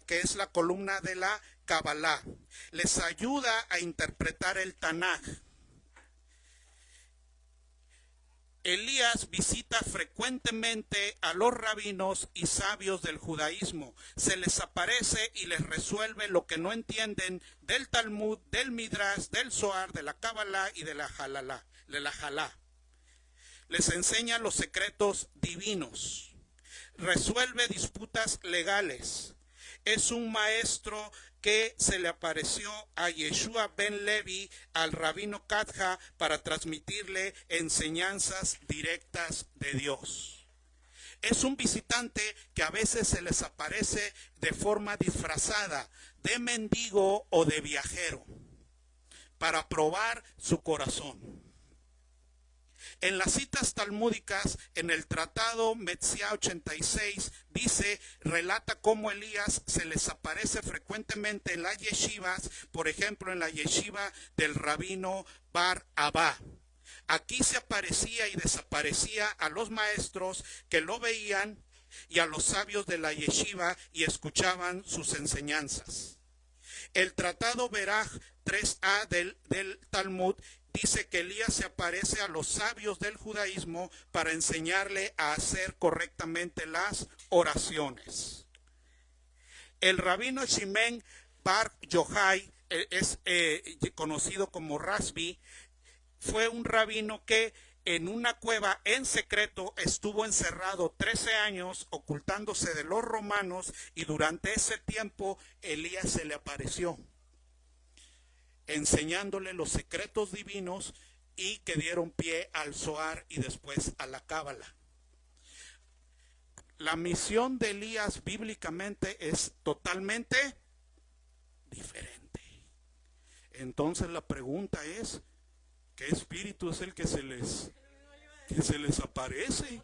es la columna de la Kabbalah. Les ayuda a interpretar el Tanaj. Elías visita frecuentemente a los rabinos y sabios del judaísmo. Se les aparece y les resuelve lo que no entienden del Talmud, del Midrash, del Zohar, de la Kabbalah y de la Halá. Les enseña los secretos divinos. Resuelve disputas legales. Es un maestro que se le apareció a Yeshua ben Levi, al rabino Kadja, para transmitirle enseñanzas directas de Dios. Es un visitante que a veces se les aparece de forma disfrazada, de mendigo o de viajero, para probar su corazón. En las citas talmúdicas, en el tratado Metzia 86, relata cómo Elías se les aparece frecuentemente en las yeshivas, por ejemplo en la yeshiva del rabino Bar Abba. Aquí se aparecía y desaparecía a los maestros que lo veían y a los sabios de la yeshiva y escuchaban sus enseñanzas. El tratado Beraj 3a del Talmud dice que Elías se aparece a los sabios del judaísmo para enseñarle a hacer correctamente las oraciones. El rabino Shimon Bar Yochai es conocido como Rasbi. Fue un rabino que en una cueva en secreto estuvo encerrado 13 años ocultándose de los romanos, y durante ese tiempo Elías se le apareció enseñándole los secretos divinos y que dieron pie al Zohar y después a la Cábala. La misión de Elías bíblicamente es totalmente diferente. Entonces la pregunta es, ¿qué espíritu es el que se les aparece?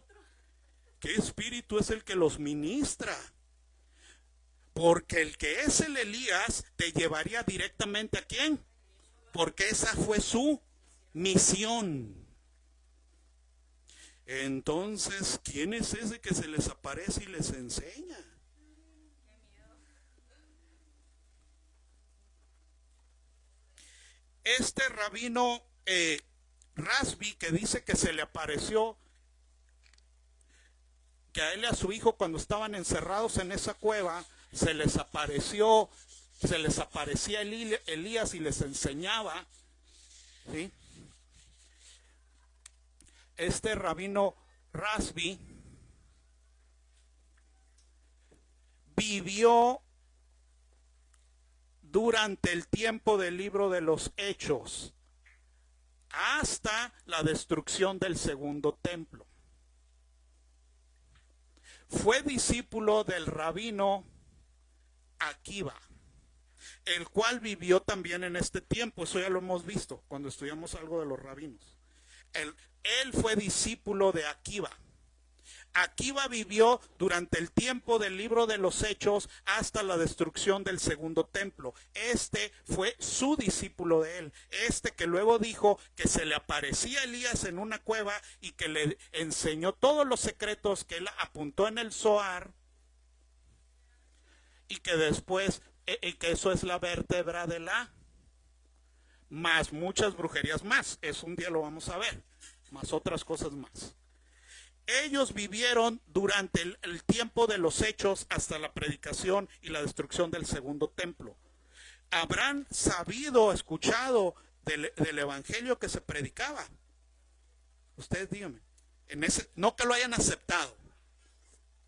¿Qué espíritu es el que los ministra? Porque el que es el Elías te llevaría directamente ¿a quién? Porque esa fue su misión. Entonces, ¿quién es ese que se les aparece y les enseña? Este rabino Rasbi, que dice que se le apareció, que a él y a su hijo cuando estaban encerrados en esa cueva, se les aparecía Elías y les enseñaba, ¿sí? Este rabino Rasbi vivió durante el tiempo del libro de los Hechos hasta la destrucción del segundo templo. Fue discípulo del rabino Akiva. el cual vivió también en este tiempo. Eso ya lo hemos visto cuando estudiamos algo de los rabinos. Él fue discípulo de Akiva. Akiva vivió durante el tiempo del libro de los Hechos hasta la destrucción del segundo templo. Este fue su discípulo de él. Este que luego dijo que se le aparecía a Elías en una cueva y que le enseñó todos los secretos que él apuntó en el Zohar, y que después, que eso es la vértebra de la, más muchas brujerías más. Eso un día lo vamos a ver, más otras cosas más. Ellos vivieron durante el tiempo de los Hechos hasta la predicación y la destrucción del segundo templo. Habrán sabido, escuchado del evangelio que se predicaba. Ustedes díganme, no que lo hayan aceptado.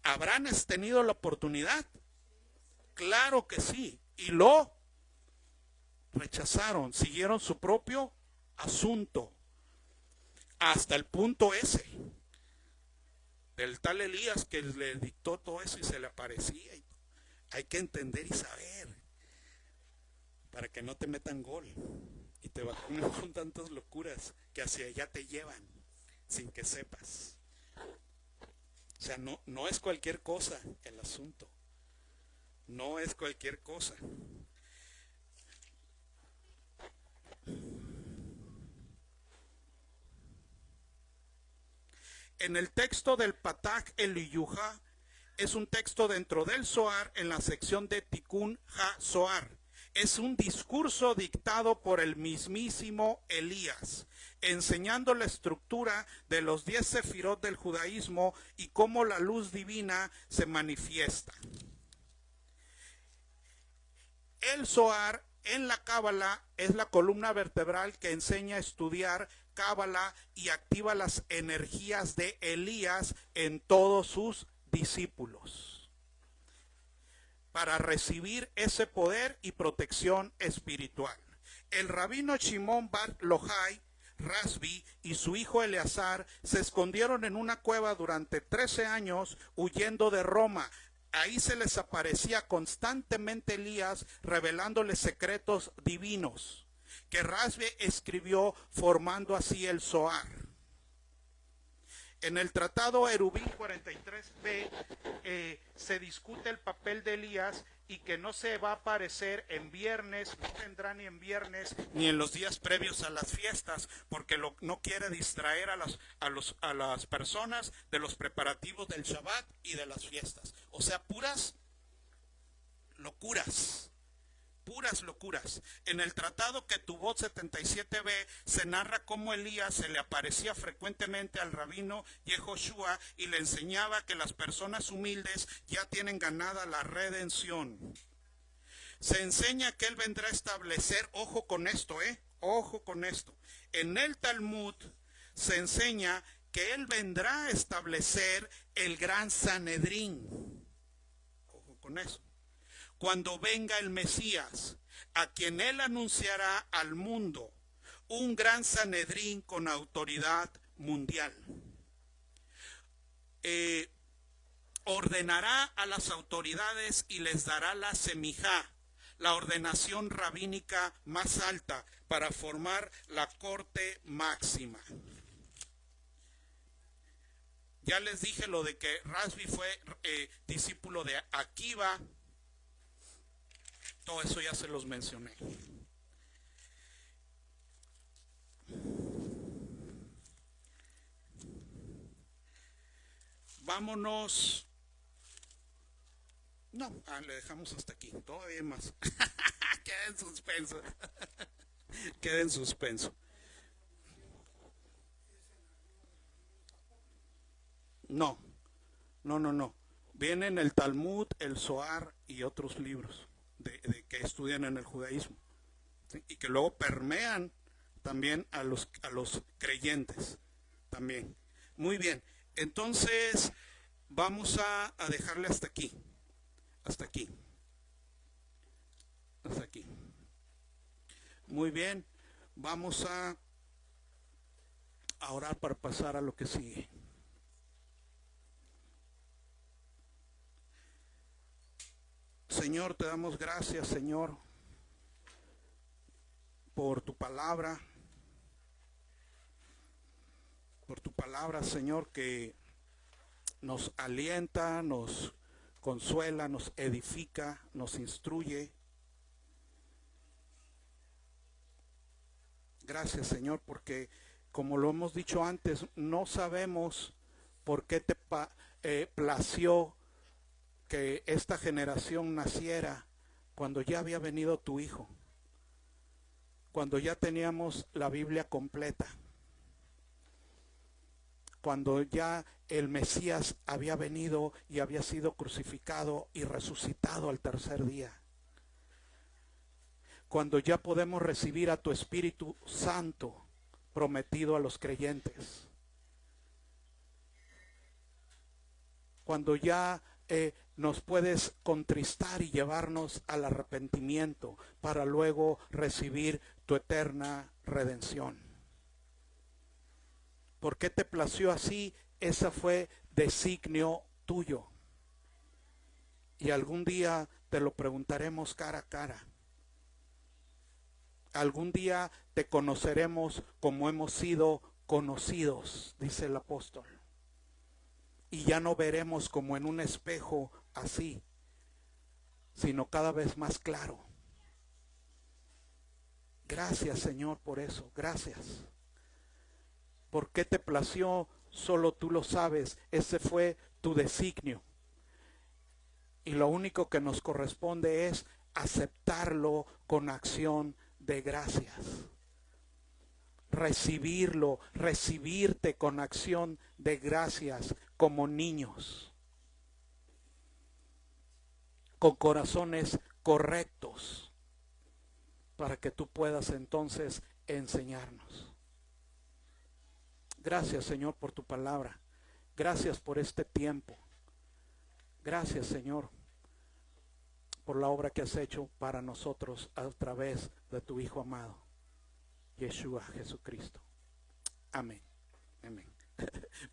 ¿Habrán tenido la oportunidad? Claro que sí. Y lo rechazaron, siguieron su propio asunto. Hasta el punto ese. Del tal Elías que le dictó todo eso y se le aparecía. Hay que entender y saber para que no te metan gol y te vacunen con tantas locuras que hacia allá te llevan sin que sepas. O sea, no es cualquier cosa el asunto. No es cualquier cosa. En el texto del Patak Eliyuha, es un texto dentro del Zohar en la sección de Tikkun HaZohar. Es un discurso dictado por el mismísimo Elías, enseñando la estructura de los 10 sefirot del judaísmo y cómo la luz divina se manifiesta. El Zohar en la Cábala es la columna vertebral que enseña a estudiar Cábala y activa las energías de Elías en todos sus discípulos para recibir ese poder y protección espiritual. El rabino Shimon Bar Yochai Rasbi y su hijo Eleazar se escondieron en una cueva durante 13 años huyendo de Roma. Ahí se les aparecía constantemente Elías revelándoles secretos divinos que Rasbi escribió formando así el Zohar. En el tratado Eruvin 43b se discute el papel de Elías y que no se va a aparecer en viernes, no vendrá ni en viernes ni en los días previos a las fiestas, porque no quiere distraer a las personas de los preparativos del Shabbat y de las fiestas. O sea, puras locuras. Puras locuras. En el tratado Ketubot 77b se narra cómo Elías se le aparecía frecuentemente al rabino Yehoshua y le enseñaba que las personas humildes ya tienen ganada la redención. Se enseña que él vendrá a establecer, ojo con esto, ojo con esto. En el Talmud se enseña que él vendrá a establecer el gran Sanedrín. Ojo con eso. Cuando venga el Mesías, a quien él anunciará al mundo un gran Sanedrín con autoridad mundial. Ordenará a las autoridades y les dará la semijá, la ordenación rabínica más alta, para formar la corte máxima. Ya les dije lo de que Rasbi fue discípulo de Akiva. Todo eso ya se los mencioné. Vámonos. No, le dejamos hasta aquí. Todavía más. Queda en suspenso. Queda en suspenso. No. Vienen el Talmud, el Zohar y otros libros de que estudian en el judaísmo, ¿sí? Y que luego permean también a los creyentes también. Muy bien, entonces vamos a dejarle hasta aquí. Muy bien, vamos a orar para pasar a lo que sigue. Señor, te damos gracias, Señor, por tu palabra, Señor, que nos alienta, nos consuela, nos edifica, nos instruye. Gracias, Señor, porque como lo hemos dicho antes, no sabemos por qué te plació que esta generación naciera cuando ya había venido tu Hijo, cuando ya teníamos la Biblia completa, cuando ya el Mesías había venido y había sido crucificado y resucitado al tercer día, cuando ya podemos recibir a tu Espíritu Santo prometido a los creyentes, cuando ya nos puedes contristar y llevarnos al arrepentimiento para luego recibir tu eterna redención. ¿Por qué te plació así? Ese fue designio tuyo. Y algún día te lo preguntaremos cara a cara. Algún día te conoceremos como hemos sido conocidos, dice el apóstol. Y ya no veremos como en un espejo así, sino cada vez más claro. Gracias, Señor, por eso. Gracias. ¿Por qué te plació? Solo tú lo sabes. Ese fue tu designio. Y lo único que nos corresponde es aceptarlo con acción de gracias. Recibirlo, recibirte con acción de gracias como niños, con corazones correctos, para que tú puedas entonces enseñarnos. Gracias, Señor, por tu palabra. Gracias por este tiempo. Gracias, Señor, por la obra que has hecho para nosotros a través de tu Hijo amado, Yeshua Jesucristo. Amén. Amén.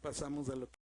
Pasamos de lo que